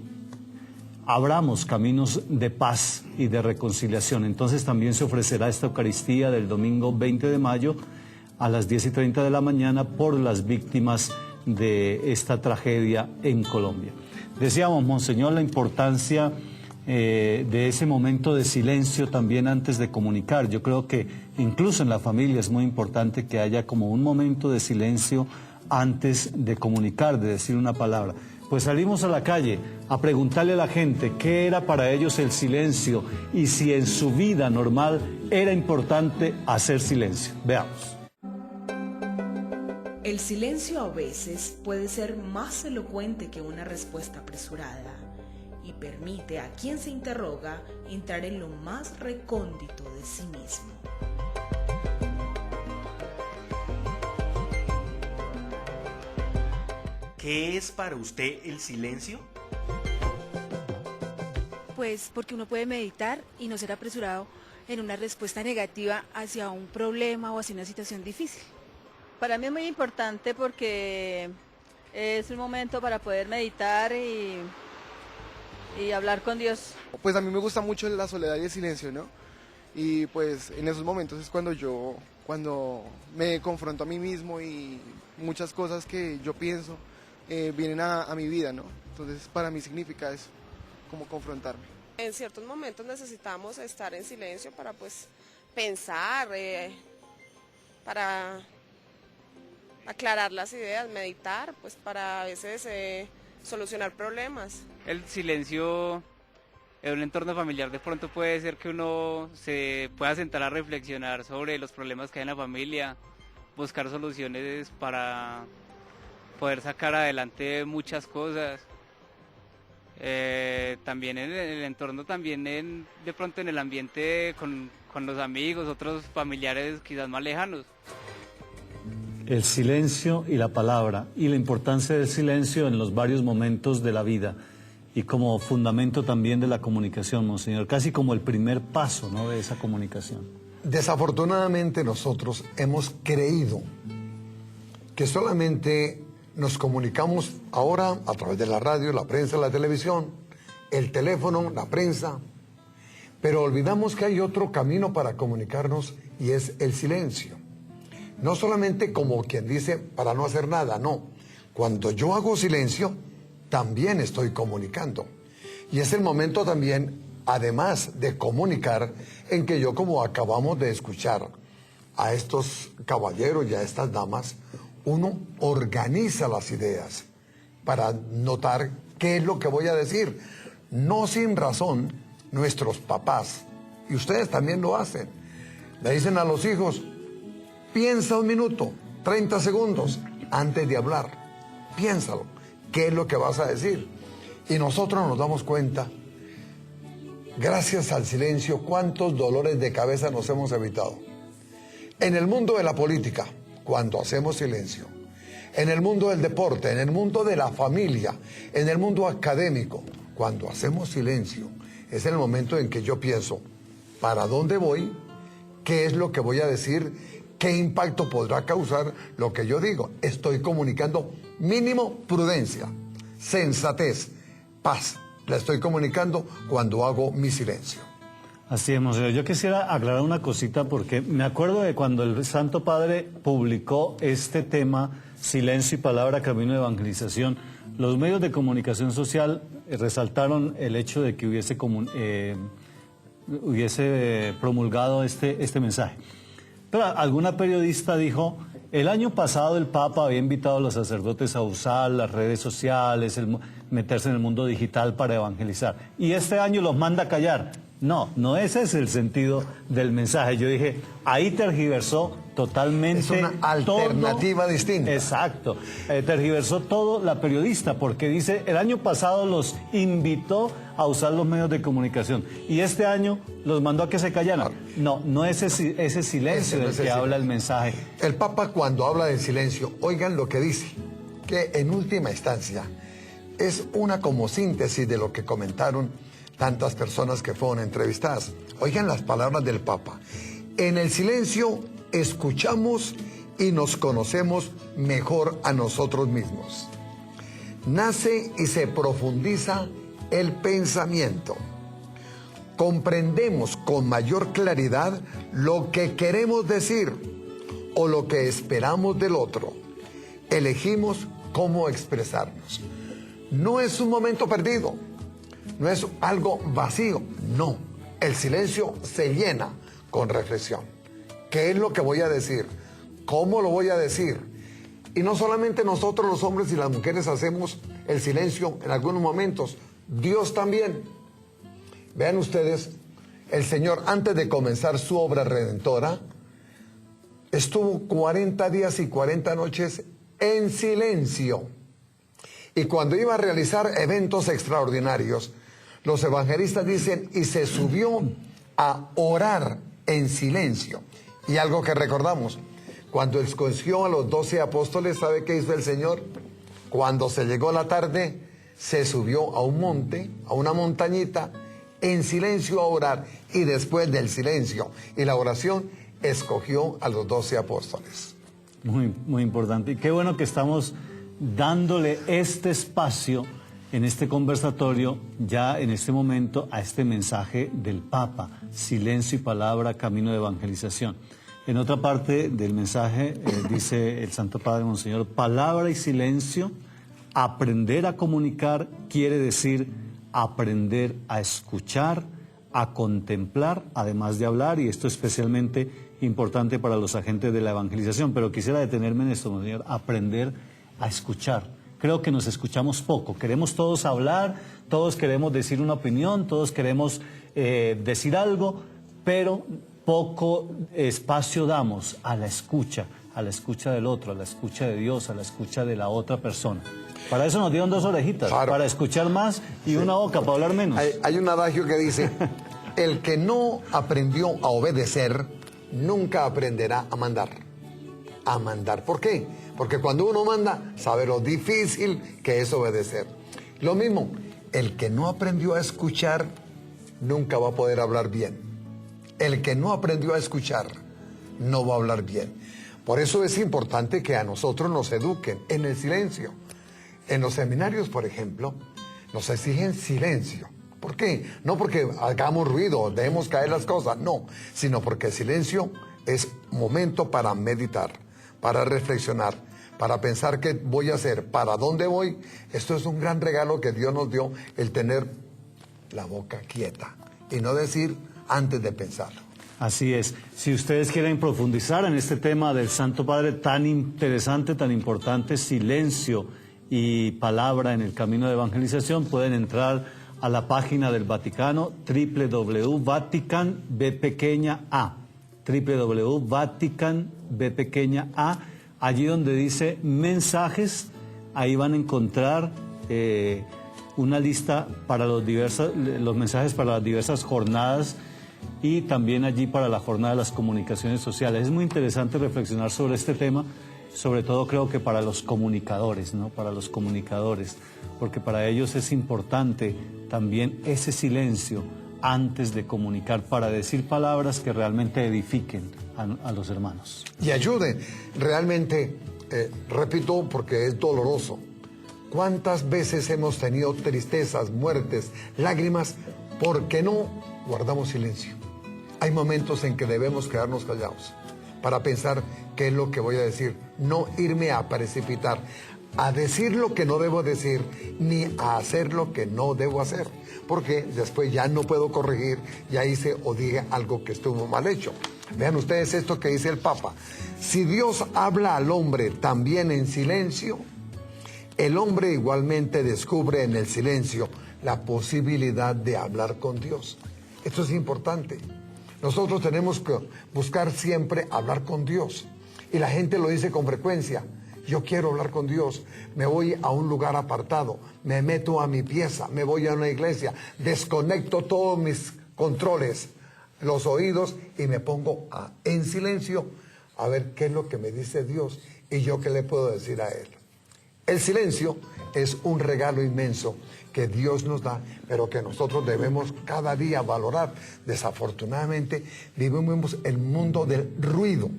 abramos caminos de paz y de reconciliación. Entonces también se ofrecerá esta Eucaristía del domingo 20 de mayo a las 10:30 de la mañana por las víctimas de esta tragedia en Colombia. Decíamos, Monseñor, la importancia de ese momento de silencio también antes de comunicar. Yo creo que incluso en la familia es muy importante que haya como un momento de silencio antes de comunicar, de decir una palabra. Pues salimos a la calle a preguntarle a la gente qué era para ellos el silencio y si en su vida normal era importante hacer silencio. Veamos. El silencio a veces puede ser más elocuente que una respuesta apresurada y permite a quien se interroga entrar en lo más recóndito de sí mismo. ¿Qué es para usted el silencio? Pues porque uno puede meditar y no ser apresurado en una respuesta negativa hacia un problema o hacia una situación difícil. Para mí es muy importante porque es un momento para poder meditar y hablar con Dios. Pues a mí me gusta mucho la soledad y el silencio, ¿no? Y pues en esos momentos es cuando me confronto a mí mismo y muchas cosas que yo pienso vienen a mi vida, ¿no? Entonces para mí significa eso, como confrontarme. En ciertos momentos necesitamos estar en silencio para pues pensar, para aclarar las ideas, meditar, pues para a veces solucionar problemas. El silencio en un entorno familiar de pronto puede ser que uno se pueda sentar a reflexionar sobre los problemas que hay en la familia, buscar soluciones para poder sacar adelante muchas cosas. También en el entorno, también de pronto en el ambiente con los amigos, otros familiares quizás más lejanos. el silencio y la palabra, y la importancia del silencio en los varios momentos de la vida, y como fundamento también de la comunicación, Monseñor, casi como el primer paso, ¿no?, de esa comunicación. Desafortunadamente nosotros hemos creído que solamente nos comunicamos ahora a través de la radio, la prensa, la televisión, el teléfono, la prensa, pero olvidamos que hay otro camino para comunicarnos y es el silencio. No solamente como quien dice para no hacer nada, no. Cuando yo hago silencio, también estoy comunicando. Y es el momento también, además de comunicar, en que yo, como acabamos de escuchar a estos caballeros y a estas damas, uno organiza las ideas para notar qué es lo que voy a decir. No sin razón, nuestros papás, y ustedes también lo hacen, le dicen a los hijos, piensa un minuto, 30 segundos, antes de hablar. Piénsalo, qué es lo que vas a decir. Y nosotros nos damos cuenta, gracias al silencio, cuántos dolores de cabeza nos hemos evitado. En el mundo de la política, cuando hacemos silencio. En el mundo del deporte, en el mundo de la familia, en el mundo académico, cuando hacemos silencio, es el momento en que yo pienso, ¿para dónde voy? ¿Qué es lo que voy a decir? ¿Qué impacto podrá causar lo que yo digo? Estoy comunicando mínimo prudencia, sensatez, paz. La estoy comunicando cuando hago mi silencio. Así es, Monseñor. Yo quisiera aclarar una cosita porque me acuerdo de cuando el Santo Padre publicó este tema, silencio y palabra, camino de evangelización. Los medios de comunicación social resaltaron el hecho de que hubiese promulgado este mensaje. Pero alguna periodista dijo, el año pasado el Papa había invitado a los sacerdotes a usar las redes sociales, meterse en el mundo digital para evangelizar. Y este año los manda a callar. No ese es el sentido del mensaje. Yo dije, ahí tergiversó totalmente. Es una alternativa distinta. Exacto. Tergiversó todo la periodista, porque dice, el año pasado los invitó a usar los medios de comunicación y este año los mandó a que se callaran. No es ese silencio del que habla el mensaje. El Papa, cuando habla del silencio, oigan lo que dice, que en última instancia es una como síntesis de lo que comentaron tantas personas que fueron entrevistadas. Oigan las palabras del Papa. En el silencio escuchamos y nos conocemos mejor a nosotros mismos. Nace y se profundiza el pensamiento. Comprendemos con mayor claridad lo que queremos decir o lo que esperamos del otro. Elegimos cómo expresarnos. No es un momento perdido. No es algo vacío, no. El silencio se llena con reflexión. ¿Qué es lo que voy a decir? ¿Cómo lo voy a decir? Y no solamente nosotros los hombres y las mujeres hacemos el silencio en algunos momentos, Dios también. Vean ustedes, el Señor antes de comenzar su obra redentora, estuvo 40 días y 40 noches en silencio. Y cuando iba a realizar eventos extraordinarios, los evangelistas dicen, y se subió a orar en silencio. Y algo que recordamos, cuando escogió a los 12 apóstoles, ¿sabe qué hizo el Señor? Cuando se llegó la tarde, se subió a un monte, a una montañita, en silencio a orar. Y después del silencio y la oración, escogió a los 12 apóstoles. Muy importante. Y qué bueno que estamos dándole este espacio en este conversatorio, ya en este momento, a este mensaje del Papa, silencio y palabra, camino de evangelización. En otra parte del mensaje dice el Santo Padre Monseñor, palabra y silencio, aprender a comunicar quiere decir aprender a escuchar, a contemplar, además de hablar, y esto es especialmente importante para los agentes de la evangelización, pero quisiera detenerme en esto, Monseñor, aprender a escuchar. Creo que nos escuchamos poco, queremos todos hablar, todos queremos decir una opinión, todos queremos decir algo, pero poco espacio damos a la escucha del otro, a la escucha de Dios, a la escucha de la otra persona. Para eso nos dieron 2 orejitas, claro, para escuchar más y una boca para hablar menos. Hay un adagio que dice, el que no aprendió a obedecer, nunca aprenderá a mandar. a mandar. ¿Por qué? Porque cuando uno manda, sabe lo difícil que es obedecer. Lo mismo, el que no aprendió a escuchar, nunca va a poder hablar bien. El que no aprendió a escuchar, no va a hablar bien. Por eso es importante que a nosotros nos eduquen en el silencio. En los seminarios, por ejemplo, nos exigen silencio. ¿Por qué? No porque hagamos ruido, dejemos caer las cosas, no, sino porque el silencio es momento para meditar, para reflexionar, para pensar qué voy a hacer, para dónde voy. Esto es un gran regalo que Dios nos dio, el tener la boca quieta y no decir antes de pensar. Así es. Si ustedes quieren profundizar en este tema del Santo Padre tan interesante, tan importante, silencio y palabra en el camino de evangelización, pueden entrar a la página del Vaticano, www.vatican.a, allí donde dice mensajes, ahí van a encontrar una lista para los mensajes para las diversas jornadas y también allí para la jornada de las comunicaciones sociales. Es muy interesante reflexionar sobre este tema, sobre todo creo que para los comunicadores, ¿no? Para los comunicadores, porque para ellos es importante también ese silencio antes de comunicar, para decir palabras que realmente edifiquen a los hermanos. Y ayuden, realmente, repito, porque es doloroso. ¿Cuántas veces hemos tenido tristezas, muertes, lágrimas, porque no guardamos silencio? Hay momentos en que debemos quedarnos callados para pensar qué es lo que voy a decir, no irme a precipitar, a decir lo que no debo decir, ni a hacer lo que no debo hacer, porque después ya no puedo corregir, ya hice o dije algo que estuvo mal hecho. Vean ustedes esto que dice el Papa: si Dios habla al hombre también en silencio, el hombre igualmente descubre en el silencio la posibilidad de hablar con Dios. Esto es importante. Nosotros tenemos que buscar siempre hablar con Dios. Y la gente lo dice con frecuencia: yo quiero hablar con Dios, me voy a un lugar apartado, me meto a mi pieza, me voy a una iglesia, desconecto todos mis controles, los oídos, y me pongo en silencio a ver qué es lo que me dice Dios y yo qué le puedo decir a Él. El silencio es un regalo inmenso que Dios nos da, pero que nosotros debemos cada día valorar. Desafortunadamente vivimos el mundo del ruido.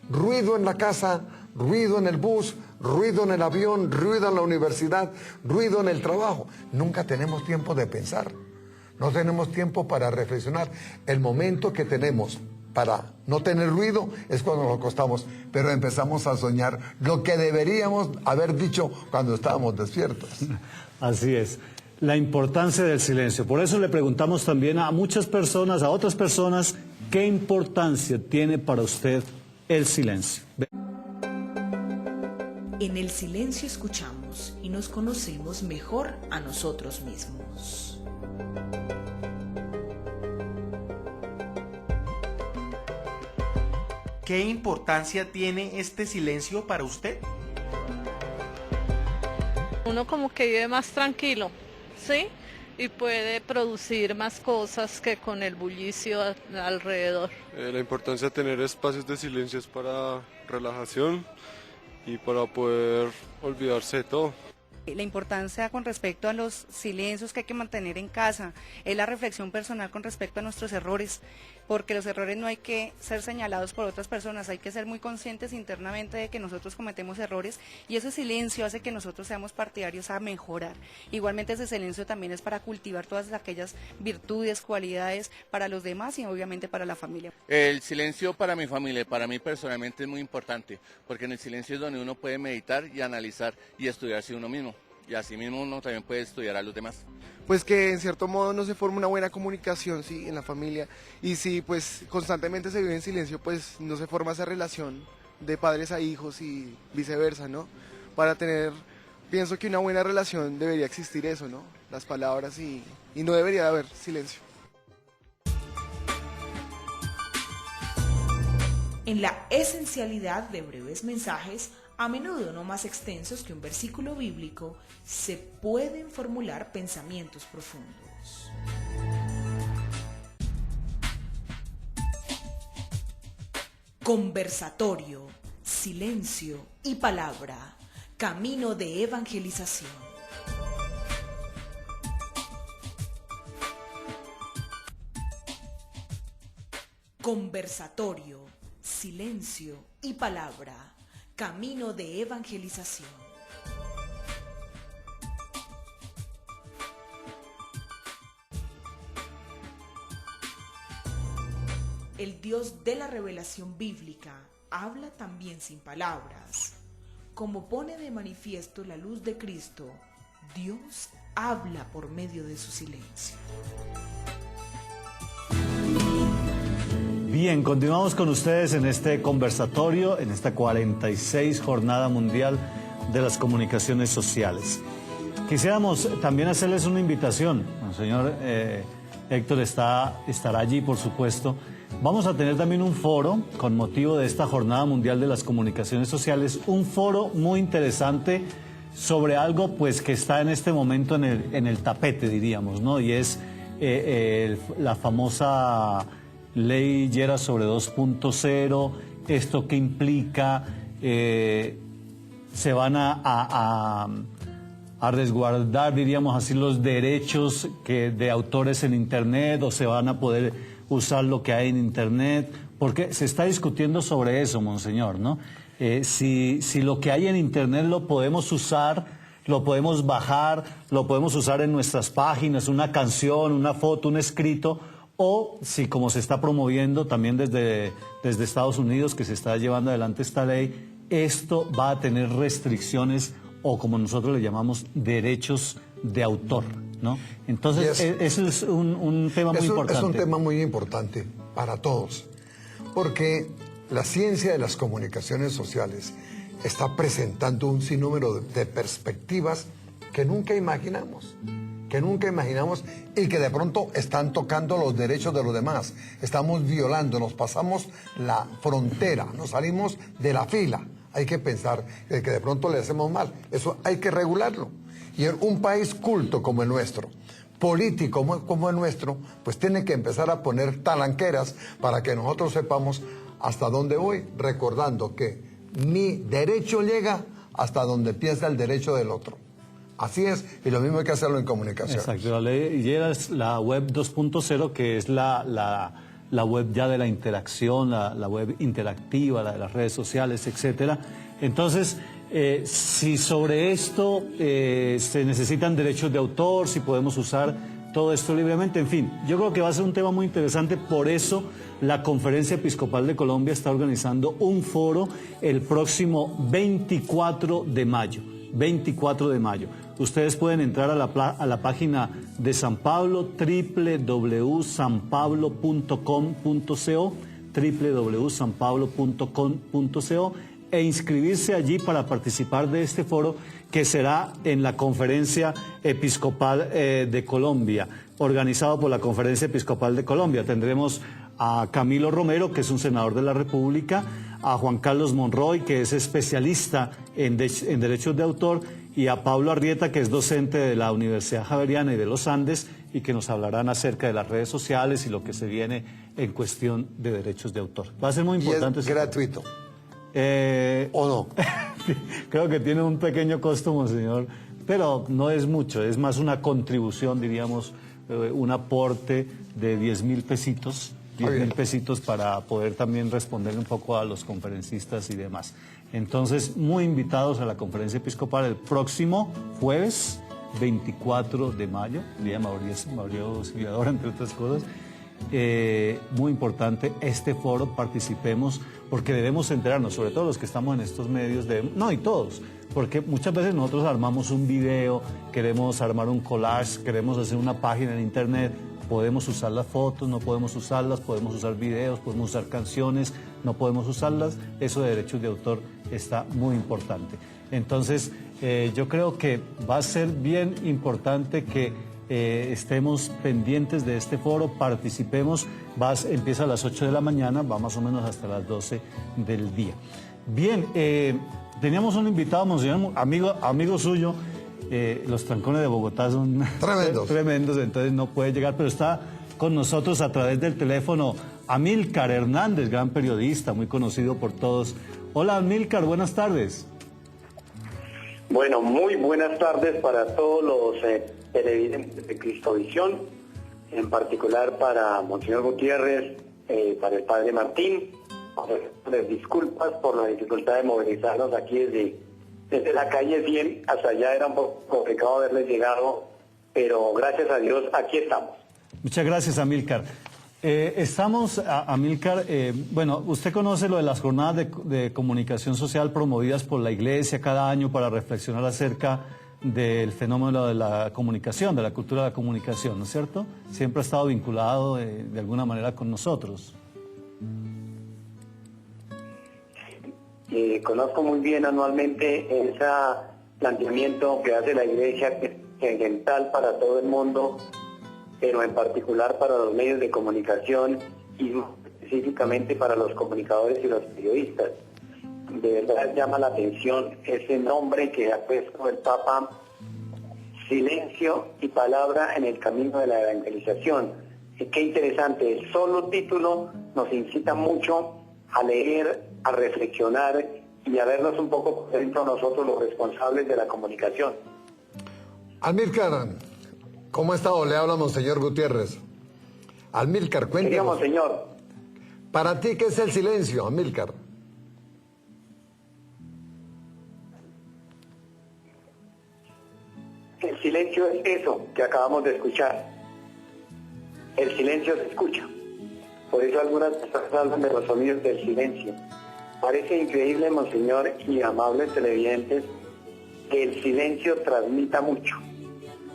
Ruido en la casa, ruido en el bus, ruido en el avión, ruido en la universidad, ruido en el trabajo. Nunca tenemos tiempo de pensar, no tenemos tiempo para reflexionar. El momento que tenemos para no tener ruido es cuando nos acostamos, pero empezamos a soñar lo que deberíamos haber dicho cuando estábamos despiertos. Así es, la importancia del silencio. Por eso le preguntamos también a muchas personas, a otras personas, ¿qué importancia tiene para usted el silencio? En el silencio escuchamos y nos conocemos mejor a nosotros mismos. ¿Qué importancia tiene este silencio para usted? Uno como que vive más tranquilo, ¿sí? Y puede producir más cosas que con el bullicio alrededor. La importancia de tener espacios de silencio es para relajación y para poder olvidarse de todo. La importancia con respecto a los silencios que hay que mantener en casa es la reflexión personal con respecto a nuestros errores, porque los errores no hay que ser señalados por otras personas, hay que ser muy conscientes internamente de que nosotros cometemos errores, y ese silencio hace que nosotros seamos partidarios a mejorar. Igualmente ese silencio también es para cultivar todas aquellas virtudes, cualidades para los demás y obviamente para la familia. El silencio para mi familia, para mí personalmente es muy importante, porque en el silencio es donde uno puede meditar y analizar y estudiarse uno mismo. Y así mismo uno también puede estudiar a los demás. Pues que en cierto modo no se forma una buena comunicación, sí, en la familia, y si pues constantemente se vive en silencio, pues no se forma esa relación de padres a hijos y viceversa, ¿no? Para tener, pienso que una buena relación debería existir eso, ¿no? Las palabras y no debería de haber silencio. En la esencialidad de breves mensajes, a menudo no más extensos que un versículo bíblico, se pueden formular pensamientos profundos. Conversatorio, silencio y palabra. Camino de evangelización. Conversatorio, silencio y palabra. Camino de evangelización. El Dios de la revelación bíblica habla también sin palabras. Como pone de manifiesto la luz de Cristo, Dios habla por medio de su silencio. Bien, continuamos con ustedes en este conversatorio, en esta 46 Jornada Mundial de las Comunicaciones Sociales. Quisiéramos también hacerles una invitación. El señor Héctor estará allí, por supuesto. Vamos a tener también un foro con motivo de esta Jornada Mundial de las Comunicaciones Sociales, un foro muy interesante sobre algo pues que está en este momento en el tapete, diríamos, ¿no? Y es la famosa ley Lleras sobre 2.0, esto que implica, se van a resguardar, diríamos así, los derechos de autores en Internet, o se van a poder usar lo que hay en Internet, porque se está discutiendo sobre eso, monseñor, ¿no? Si lo que hay en Internet lo podemos usar, lo podemos bajar, lo podemos usar en nuestras páginas, una canción, una foto, un escrito, o si, como se está promoviendo también desde Estados Unidos, que se está llevando adelante esta ley, esto va a tener restricciones, o como nosotros le llamamos, derechos de autor, ¿no? Entonces, ese es un tema muy importante. Es un tema muy importante para todos, porque la ciencia de las comunicaciones sociales está presentando un sinnúmero de perspectivas que nunca imaginamos y que de pronto están tocando los derechos de los demás. Estamos violando, nos pasamos la frontera, nos salimos de la fila. Hay que pensar que de pronto le hacemos mal. Eso hay que regularlo. Y en un país culto como el nuestro, político como el nuestro, pues tiene que empezar a poner talanqueras para que nosotros sepamos hasta dónde voy, recordando que mi derecho llega hasta donde empieza el derecho del otro. Así es, y lo mismo hay que hacerlo en comunicación. Exacto, la ley Llera es la web 2.0, que es la web ya de la interacción, la web interactiva, la de las redes sociales, etcétera. Entonces, si sobre esto se necesitan derechos de autor, si podemos usar todo esto libremente, en fin, yo creo que va a ser un tema muy interesante. Por eso la Conferencia Episcopal de Colombia está organizando un foro el próximo 24 de mayo. 24 de mayo. Ustedes pueden entrar a la página de San Pablo, www.sanpablo.com.co, www.sanpablo.com.co, e inscribirse allí para participar de este foro, que será en la Conferencia Episcopal de Colombia, organizado por la Conferencia Episcopal de Colombia. Tendremos a Camilo Romero, que es un senador de la República, a Juan Carlos Monroy, que es especialista en derechos de autor, y a Pablo Arrieta, que es docente de la Universidad Javeriana y de los Andes, y que nos hablarán acerca de las redes sociales y lo que se viene en cuestión de derechos de autor. Va a ser muy importante. ¿Y es gratuito? ¿O no? Creo que tiene un pequeño costo, monseñor, pero no es mucho, es más una contribución, diríamos, un aporte de 10,000 pesitos. 10,000 pesitos para poder también responder un poco a los conferencistas y demás. Entonces, muy invitados a la Conferencia Episcopal el próximo jueves 24 de mayo, día Mauricio Auxiliador, entre otras cosas. Muy importante este foro, participemos, porque debemos enterarnos, sobre todo los que estamos en estos medios, y todos, porque muchas veces nosotros armamos un video, queremos armar un collage, queremos hacer una página en Internet. Podemos usar las fotos, no podemos usarlas, podemos usar videos, podemos usar canciones, no podemos usarlas. Eso de derechos de autor está muy importante. Entonces, yo creo que va a ser bien importante que estemos pendientes de este foro, participemos. Empieza a las 8 de la mañana, va más o menos hasta las 12 del día. Bien, teníamos un invitado, monseñor, amigo suyo. Los trancones de Bogotá son tremendos, entonces no puede llegar, pero está con nosotros a través del teléfono Amílcar Hernández, gran periodista, muy conocido por todos. Hola Amílcar, buenas tardes. Bueno, muy buenas tardes para todos los televidentes de Cristovisión, en particular para Monseñor Gutiérrez, para el Padre Martín. Les disculpas por la dificultad de movilizarnos aquí desde la calle 100 hasta allá, era un poco complicado haberles llegado, pero gracias a Dios aquí estamos. Muchas gracias, Amílcar. Amílcar, bueno, usted conoce lo de las jornadas de comunicación social promovidas por la Iglesia cada año para reflexionar acerca del fenómeno de la comunicación, de la cultura de la comunicación, ¿no es cierto? Siempre ha estado vinculado de alguna manera con nosotros. Conozco muy bien anualmente ese planteamiento que hace la Iglesia, que es general para todo el mundo, pero en particular para los medios de comunicación y específicamente para los comunicadores y los periodistas. De verdad llama la atención ese nombre que ha puesto el Papa, silencio y palabra en el camino de la evangelización. Qué interesante, el solo título nos incita mucho a leer, a reflexionar y a vernos un poco por dentro nosotros los responsables de la comunicación. Amílcar, ¿cómo ha estado? Le habla Monseñor Gutiérrez. Amílcar, cuéntanos. Querido Monseñor. ¿Para ti qué es el silencio, Amílcar? El silencio es eso que acabamos de escuchar. El silencio se escucha. Por eso algunas personas hablan de los sonidos del silencio. Parece increíble, Monseñor y amables televidentes, que el silencio transmita mucho.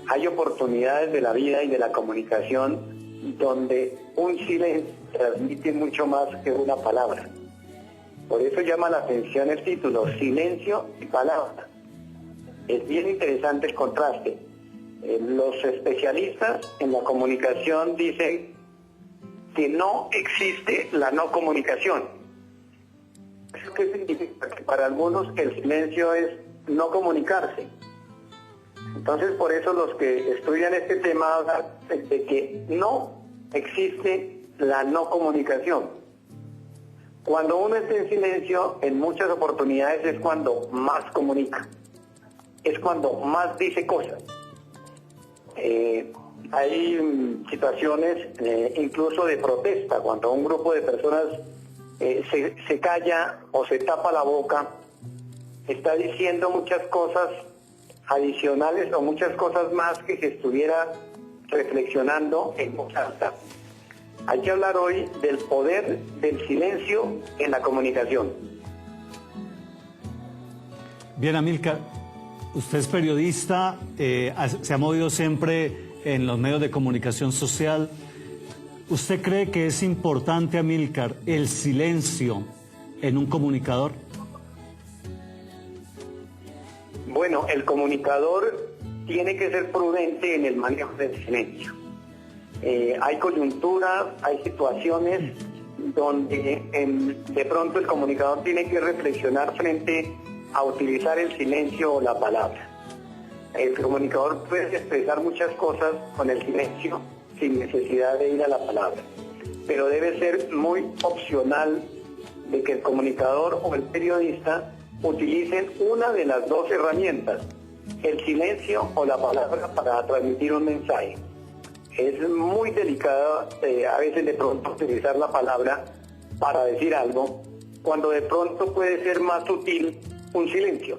Hay oportunidades de la vida y de la comunicación donde un silencio transmite mucho más que una palabra. Por eso llama la atención el título, silencio y palabra. Es bien interesante el contraste. Los especialistas en la comunicación dicen que no existe la no comunicación. ¿Eso qué significa? Que para algunos el silencio es no comunicarse. Entonces, por eso los que estudian este tema hablan de que no existe la no comunicación. Cuando uno está en silencio, en muchas oportunidades es cuando más comunica, es cuando más dice cosas. Hay situaciones incluso de protesta, cuando un grupo de personas se calla o se tapa la boca, está diciendo muchas cosas adicionales o muchas cosas más que se estuviera reflexionando en voz alta. Hay que hablar hoy del poder del silencio en la comunicación. Bien, Amílcar, usted es periodista, se ha movido siempre en los medios de comunicación social. ¿Usted cree que es importante, Amílcar, el silencio en un comunicador? Bueno, el comunicador tiene que ser prudente en el manejo del silencio. Hay coyunturas, hay situaciones donde de pronto el comunicador tiene que reflexionar frente a utilizar el silencio o la palabra. El comunicador puede expresar muchas cosas con el silencio sin necesidad de ir a la palabra, pero debe ser muy opcional de que el comunicador o el periodista utilicen una de las dos herramientas, el silencio o la palabra, para transmitir un mensaje. Es muy delicado a veces de pronto utilizar la palabra para decir algo, cuando de pronto puede ser más útil un silencio.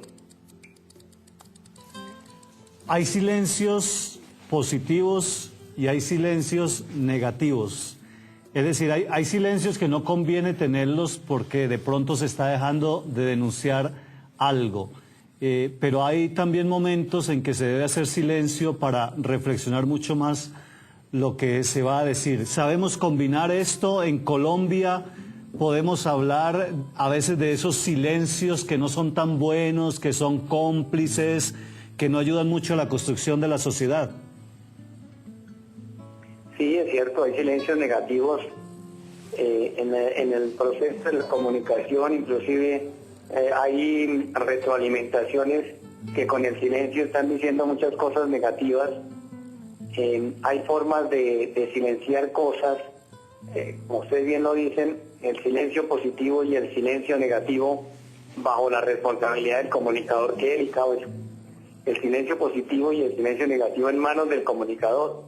Hay silencios positivos y hay silencios negativos. Es decir, hay silencios que no conviene tenerlos porque de pronto se está dejando de denunciar algo. Pero hay también momentos en que se debe hacer silencio para reflexionar mucho más lo que se va a decir. Sabemos combinar esto. En Colombia podemos hablar a veces de esos silencios que no son tan buenos, que son cómplices, que no ayudan mucho a la construcción de la sociedad. Sí, es cierto, hay silencios negativos en el proceso de la comunicación, inclusive hay retroalimentaciones que con el silencio están diciendo muchas cosas negativas hay formas de silenciar cosas, como ustedes bien lo dicen, el silencio positivo y el silencio negativo bajo la responsabilidad del comunicador. Qué delicado eso. El silencio positivo y el silencio negativo en manos del comunicador.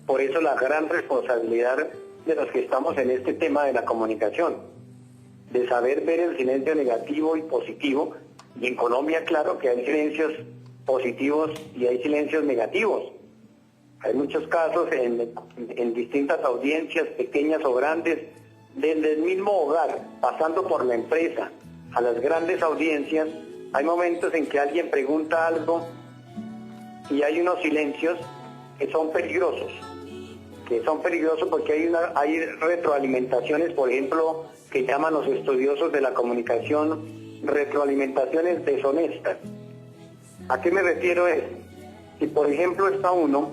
Por eso la gran responsabilidad de los que estamos en este tema de la comunicación, de saber ver el silencio negativo y positivo. Y en Colombia, claro que hay silencios positivos y hay silencios negativos. Hay muchos casos en distintas audiencias, pequeñas o grandes, desde el mismo hogar, pasando por la empresa, a las grandes audiencias. Hay momentos en que alguien pregunta algo y hay unos silencios que son peligrosos porque hay retroalimentaciones, por ejemplo, que llaman los estudiosos de la comunicación retroalimentaciones deshonestas. ¿A qué me refiero? Es si, por ejemplo, está uno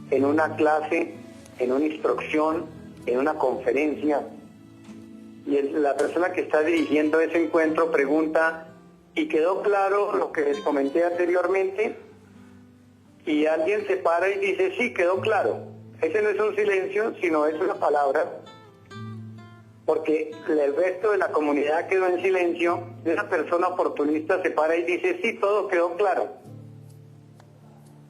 en una clase, en una instrucción, en una conferencia, y la persona que está dirigiendo ese encuentro pregunta: ¿y quedó claro lo que les comenté anteriormente? Y alguien se para y dice: sí, quedó claro. Ese no es un silencio, sino es una palabra, porque el resto de la comunidad quedó en silencio. Y esa persona oportunista se para y dice: sí, todo quedó claro.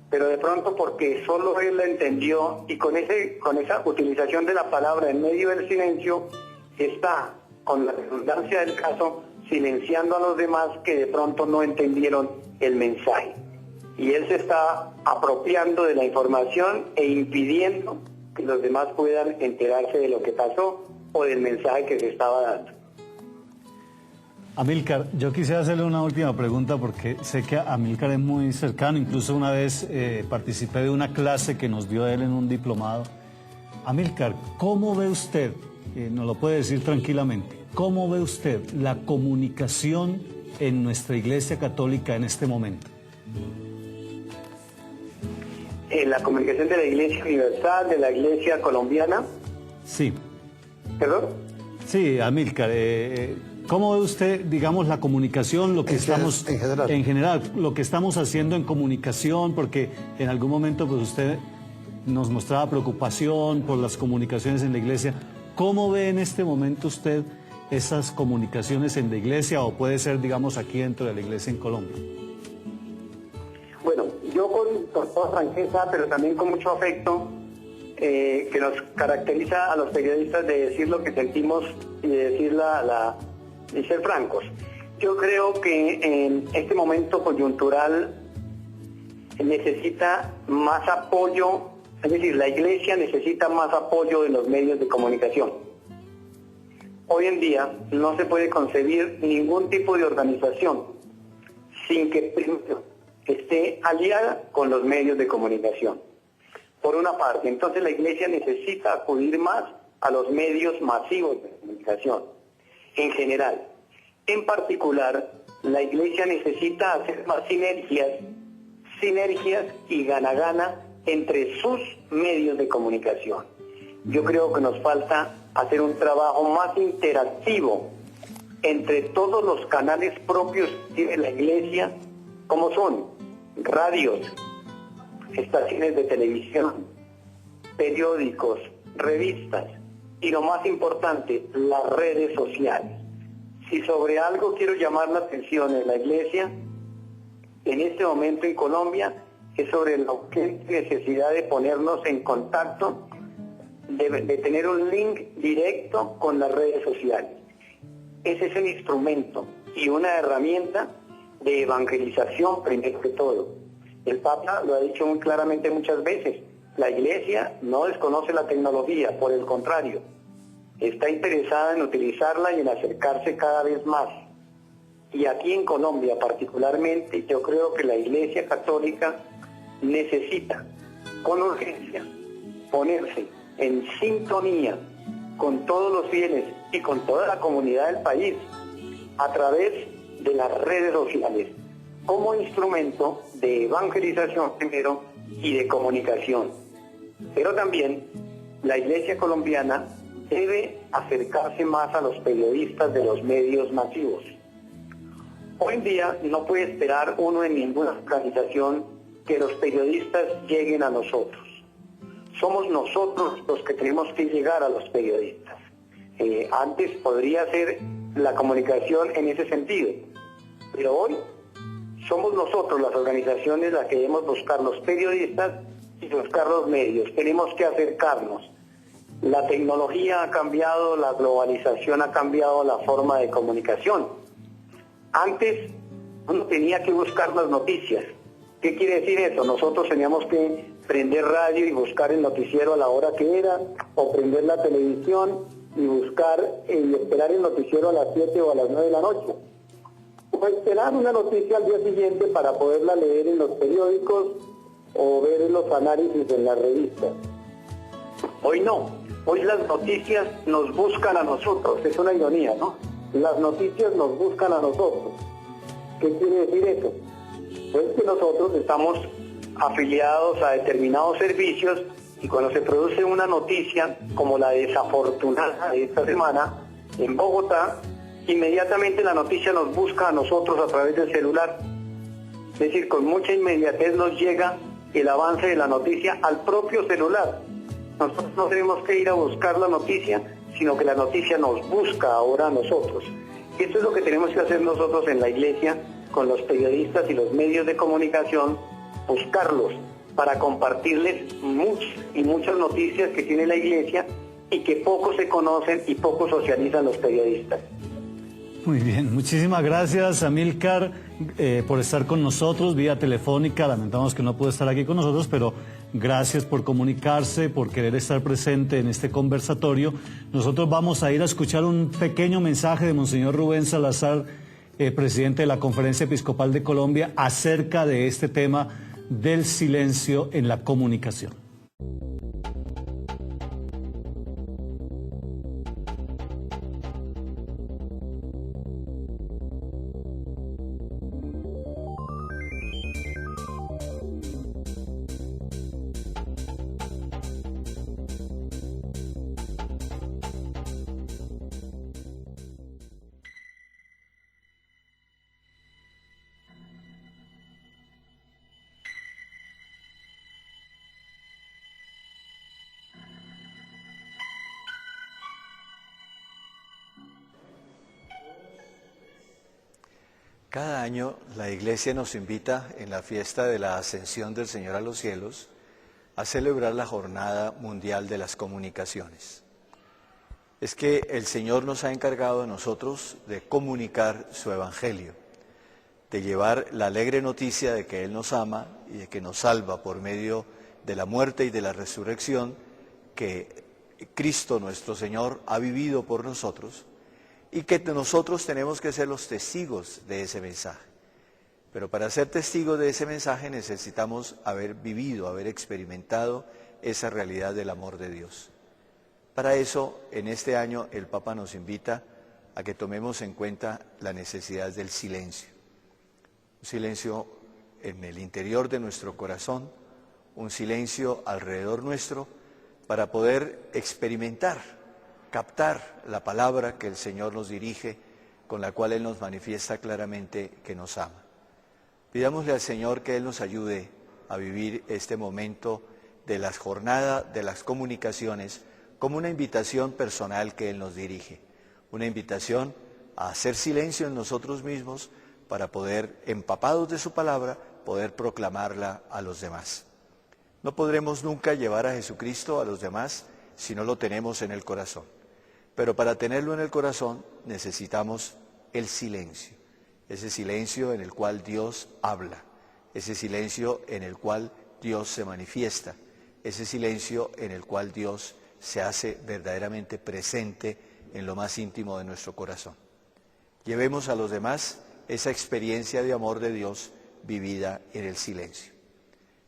Pero de pronto, porque solo él la entendió, y con esa utilización de la palabra en medio del silencio, está, con la redundancia del caso, silenciando a los demás que de pronto no entendieron el mensaje. Y él se está apropiando de la información e impidiendo que los demás puedan enterarse de lo que pasó o del mensaje que se estaba dando. Amílcar, yo quisiera hacerle una última pregunta porque sé que Amílcar es muy cercano. Incluso una vez participé de una clase que nos dio él en un diplomado. Amílcar, ¿cómo ve usted, nos lo puede decir tranquilamente, cómo ve usted la comunicación en nuestra Iglesia Católica en este momento? ¿La comunicación de la Iglesia Universal, de la Iglesia colombiana? Sí. ¿Perdón? Sí, Amílcar, ¿cómo ve usted, digamos, la comunicación, lo que estamos en general, lo que estamos haciendo en comunicación? Porque en algún momento pues usted nos mostraba preocupación por las comunicaciones en la Iglesia. ¿Cómo ve en este momento usted esas comunicaciones en la Iglesia, o puede ser, digamos, aquí dentro de la Iglesia en Colombia? Bueno, yo con toda franqueza, pero también con mucho afecto, que nos caracteriza a los periodistas, de decir lo que sentimos y de decir y ser francos. Yo creo que en este momento coyuntural necesita más apoyo, es decir, la Iglesia necesita más apoyo de los medios de comunicación. Hoy en día no se puede concebir ningún tipo de organización sin que primero esté aliada con los medios de comunicación. Por una parte, entonces la Iglesia necesita acudir más a los medios masivos de comunicación, en general. En particular, la Iglesia necesita hacer más sinergias y gana-gana entre sus medios de comunicación. Yo creo que nos falta hacer un trabajo más interactivo entre todos los canales propios de la Iglesia, como son radios, estaciones de televisión, periódicos, revistas y, lo más importante, las redes sociales. Si sobre algo quiero llamar la atención en la Iglesia, en este momento en Colombia, es sobre la necesidad de ponernos en contacto, de tener un link directo con las redes sociales. Ese es el instrumento y una herramienta de evangelización, primero que todo. El Papa lo ha dicho muy claramente muchas veces: la Iglesia no desconoce la tecnología, por el contrario, está interesada en utilizarla y en acercarse cada vez más. Y aquí en Colombia particularmente, yo creo que la Iglesia Católica necesita con urgencia ponerse en sintonía con todos los fieles y con toda la comunidad del país a través de las redes sociales, como instrumento de evangelización primero y de comunicación. Pero también la Iglesia colombiana debe acercarse más a los periodistas de los medios masivos. Hoy en día no puede esperar uno en ninguna organización que los periodistas lleguen a nosotros. somos nosotros los que tenemos que llegar a los periodistas. Antes podría ser la comunicación en ese sentido, pero hoy somos nosotros, las organizaciones, las que debemos buscar los periodistas y buscar los medios. Tenemos que acercarnos. La tecnología ha cambiado, la globalización ha cambiado la forma de comunicación. Antes uno tenía que buscar las noticias. ¿Qué quiere decir eso? Nosotros teníamos que prender radio y buscar el noticiero a la hora que era, o prender la televisión y buscar y esperar el noticiero a las 7 o a las 9 de la noche. O esperar una noticia al día siguiente para poderla leer en los periódicos o ver los análisis en las revistas. Hoy no. Hoy las noticias nos buscan a nosotros. Es una ironía, ¿no? Las noticias nos buscan a nosotros. ¿Qué quiere decir eso? Pues que nosotros estamos afiliados a determinados servicios y cuando se produce una noticia como la desafortunada de esta semana en Bogotá, inmediatamente la noticia nos busca a nosotros a través del celular. Es decir, con mucha inmediatez nos llega el avance de la noticia al propio celular. Nosotros no tenemos que ir a buscar la noticia, sino que la noticia nos busca ahora a nosotros. Esto es lo que tenemos que hacer nosotros en la iglesia, con los periodistas y los medios de comunicación, buscarlos para compartirles muchas noticias que tiene la iglesia y que poco se conocen y poco socializan los periodistas. Muy bien, muchísimas gracias, Amílcar, por estar con nosotros vía telefónica. Lamentamos que no pudo estar aquí con nosotros, pero gracias por comunicarse, por querer estar presente en este conversatorio. Nosotros vamos a ir a escuchar un pequeño mensaje de Monseñor Rubén Salazar, presidente de la Conferencia Episcopal de Colombia, acerca de este tema del silencio en la comunicación. Cada año la Iglesia nos invita en la fiesta de la Ascensión del Señor a los cielos a celebrar la Jornada Mundial de las Comunicaciones. Es que el Señor nos ha encargado a nosotros de comunicar su Evangelio, de llevar la alegre noticia de que Él nos ama y de que nos salva por medio de la muerte y de la resurrección que Cristo nuestro Señor ha vivido por nosotros, y que nosotros tenemos que ser los testigos de ese mensaje. Pero para ser testigos de ese mensaje necesitamos haber vivido, haber experimentado esa realidad del amor de Dios. Para eso, en este año, el Papa nos invita a que tomemos en cuenta la necesidad del silencio. Un silencio en el interior de nuestro corazón, un silencio alrededor nuestro, para poder experimentar, captar la palabra que el Señor nos dirige, con la cual Él nos manifiesta claramente que nos ama. Pidámosle al Señor que Él nos ayude a vivir este momento de la jornada de las comunicaciones como una invitación personal que Él nos dirige, una invitación a hacer silencio en nosotros mismos para poder, empapados de su palabra, poder proclamarla a los demás. No podremos nunca llevar a Jesucristo a los demás si no lo tenemos en el corazón. Pero para tenerlo en el corazón necesitamos el silencio, ese silencio en el cual Dios habla, ese silencio en el cual Dios se manifiesta, ese silencio en el cual Dios se hace verdaderamente presente en lo más íntimo de nuestro corazón. Llevemos a los demás esa experiencia de amor de Dios vivida en el silencio.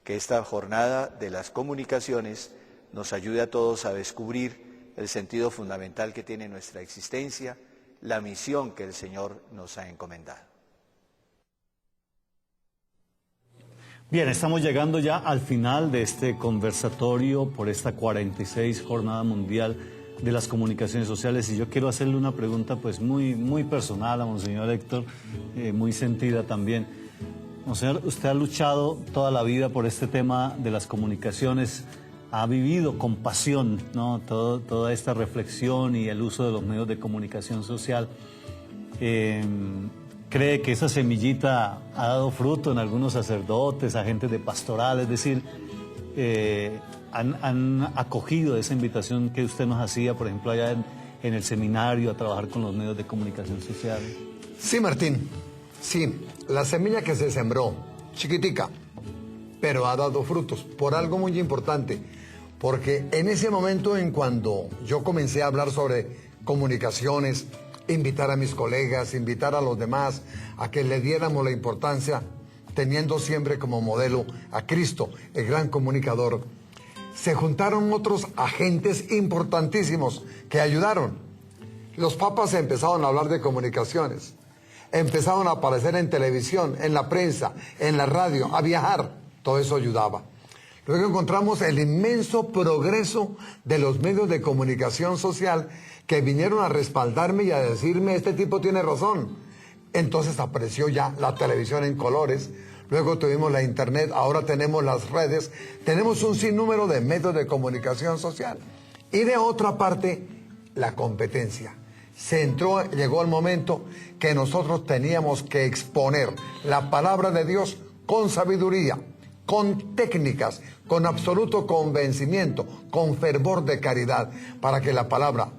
Que esta jornada de las comunicaciones nos ayude a todos a descubrir el sentido fundamental que tiene nuestra existencia, la misión que el Señor nos ha encomendado. Bien, estamos llegando ya al final de este conversatorio por esta 46 Jornada Mundial de las Comunicaciones Sociales, y yo quiero hacerle una pregunta pues muy personal a Monseñor Héctor, muy sentida también. Monseñor, usted ha luchado toda la vida por este tema de las comunicaciones, ha vivido con pasión, ¿no? Toda esta reflexión y el uso de los medios de comunicación social. ¿Cree que esa semillita ha dado fruto en algunos sacerdotes, agentes de pastoral? Es decir, han acogido esa invitación que usted nos hacía, por ejemplo, allá en el seminario, a trabajar con los medios de comunicación social. Sí, Martín, sí, la semilla que se sembró, chiquitica, pero ha dado frutos, por algo muy importante, porque en ese momento en cuando yo comencé a hablar sobre comunicaciones, invitar a mis colegas, invitar a los demás a que le diéramos la importancia, teniendo siempre como modelo a Cristo, el gran comunicador, se juntaron otros agentes importantísimos que ayudaron. Los papas empezaron a hablar de comunicaciones, empezaron a aparecer en televisión, en la prensa, en la radio, a viajar, todo eso ayudaba. Luego encontramos el inmenso progreso de los medios de comunicación social que vinieron a respaldarme y a decirme, este tipo tiene razón. Entonces apareció ya la televisión en colores, luego tuvimos la internet, ahora tenemos las redes, tenemos un sinnúmero de medios de comunicación social. Y de otra parte, la competencia. Llegó el momento que nosotros teníamos que exponer la palabra de Dios con sabiduría, con técnicas, con absoluto convencimiento, con fervor de caridad, para que la palabra,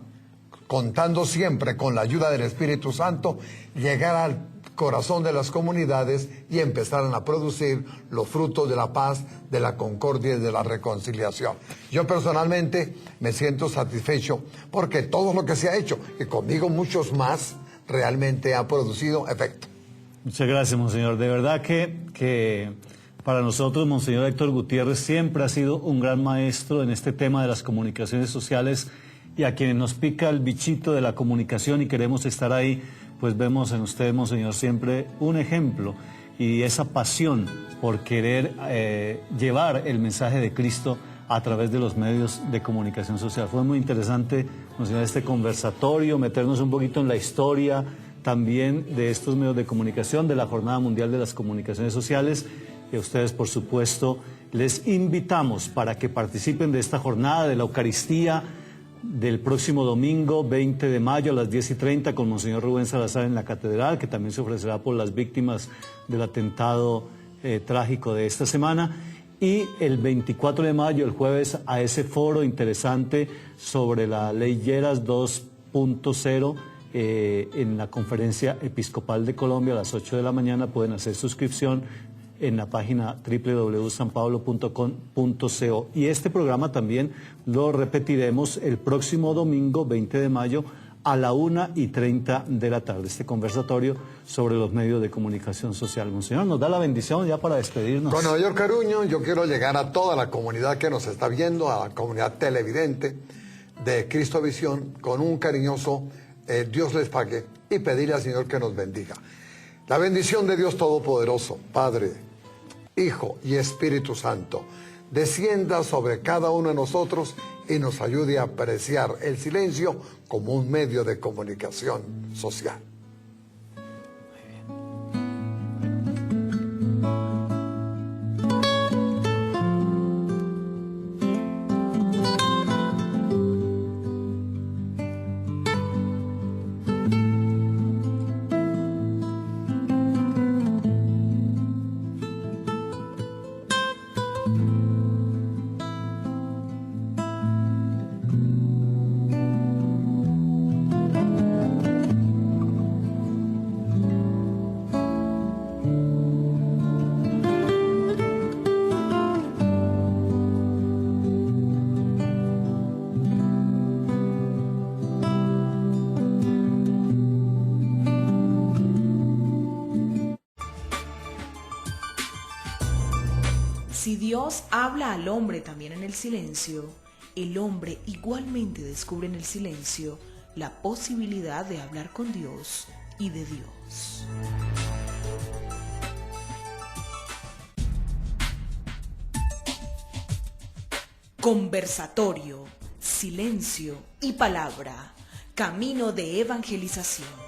contando siempre con la ayuda del Espíritu Santo, llegara al corazón de las comunidades y empezaran a producir los frutos de la paz, de la concordia y de la reconciliación. Yo personalmente me siento satisfecho porque todo lo que se ha hecho, y conmigo muchos más, realmente ha producido efecto. Muchas gracias, Monseñor. De verdad que para nosotros, Monseñor Héctor Gutiérrez siempre ha sido un gran maestro en este tema de las comunicaciones sociales, y a quienes nos pica el bichito de la comunicación y queremos estar ahí, pues vemos en usted, Monseñor, siempre un ejemplo y esa pasión por querer llevar el mensaje de Cristo a través de los medios de comunicación social. Fue muy interesante, Monseñor, este conversatorio, meternos un poquito en la historia también de estos medios de comunicación, de la Jornada Mundial de las Comunicaciones Sociales. Y a ustedes, por supuesto, les invitamos para que participen de esta jornada de la Eucaristía del próximo domingo 20 de mayo a las 10:30 con Monseñor Rubén Salazar en la Catedral, que también se ofrecerá por las víctimas del atentado trágico de esta semana. Y el 24 de mayo, el jueves, a ese foro interesante sobre la Ley Lleras 2.0 en la Conferencia Episcopal de Colombia a las 8 de la mañana. Pueden hacer suscripción en la página www.sanpablo.com.co. Y este programa también lo repetiremos el próximo domingo 20 de mayo a la 1:30 de la tarde, este conversatorio sobre los medios de comunicación social. Monseñor, nos da la bendición ya para despedirnos. Con mayor cariño, yo quiero llegar a toda la comunidad que nos está viendo, a la comunidad televidente de Cristo Visión, con un cariñoso Dios les pague, y pedirle al Señor que nos bendiga. La bendición de Dios Todopoderoso, Padre, Hijo y Espíritu Santo, descienda sobre cada uno de nosotros y nos ayude a apreciar el silencio como un medio de comunicación social. Si Dios habla al hombre también en el silencio, el hombre igualmente descubre en el silencio la posibilidad de hablar con Dios y de Dios. Conversatorio, silencio y palabra, camino de evangelización.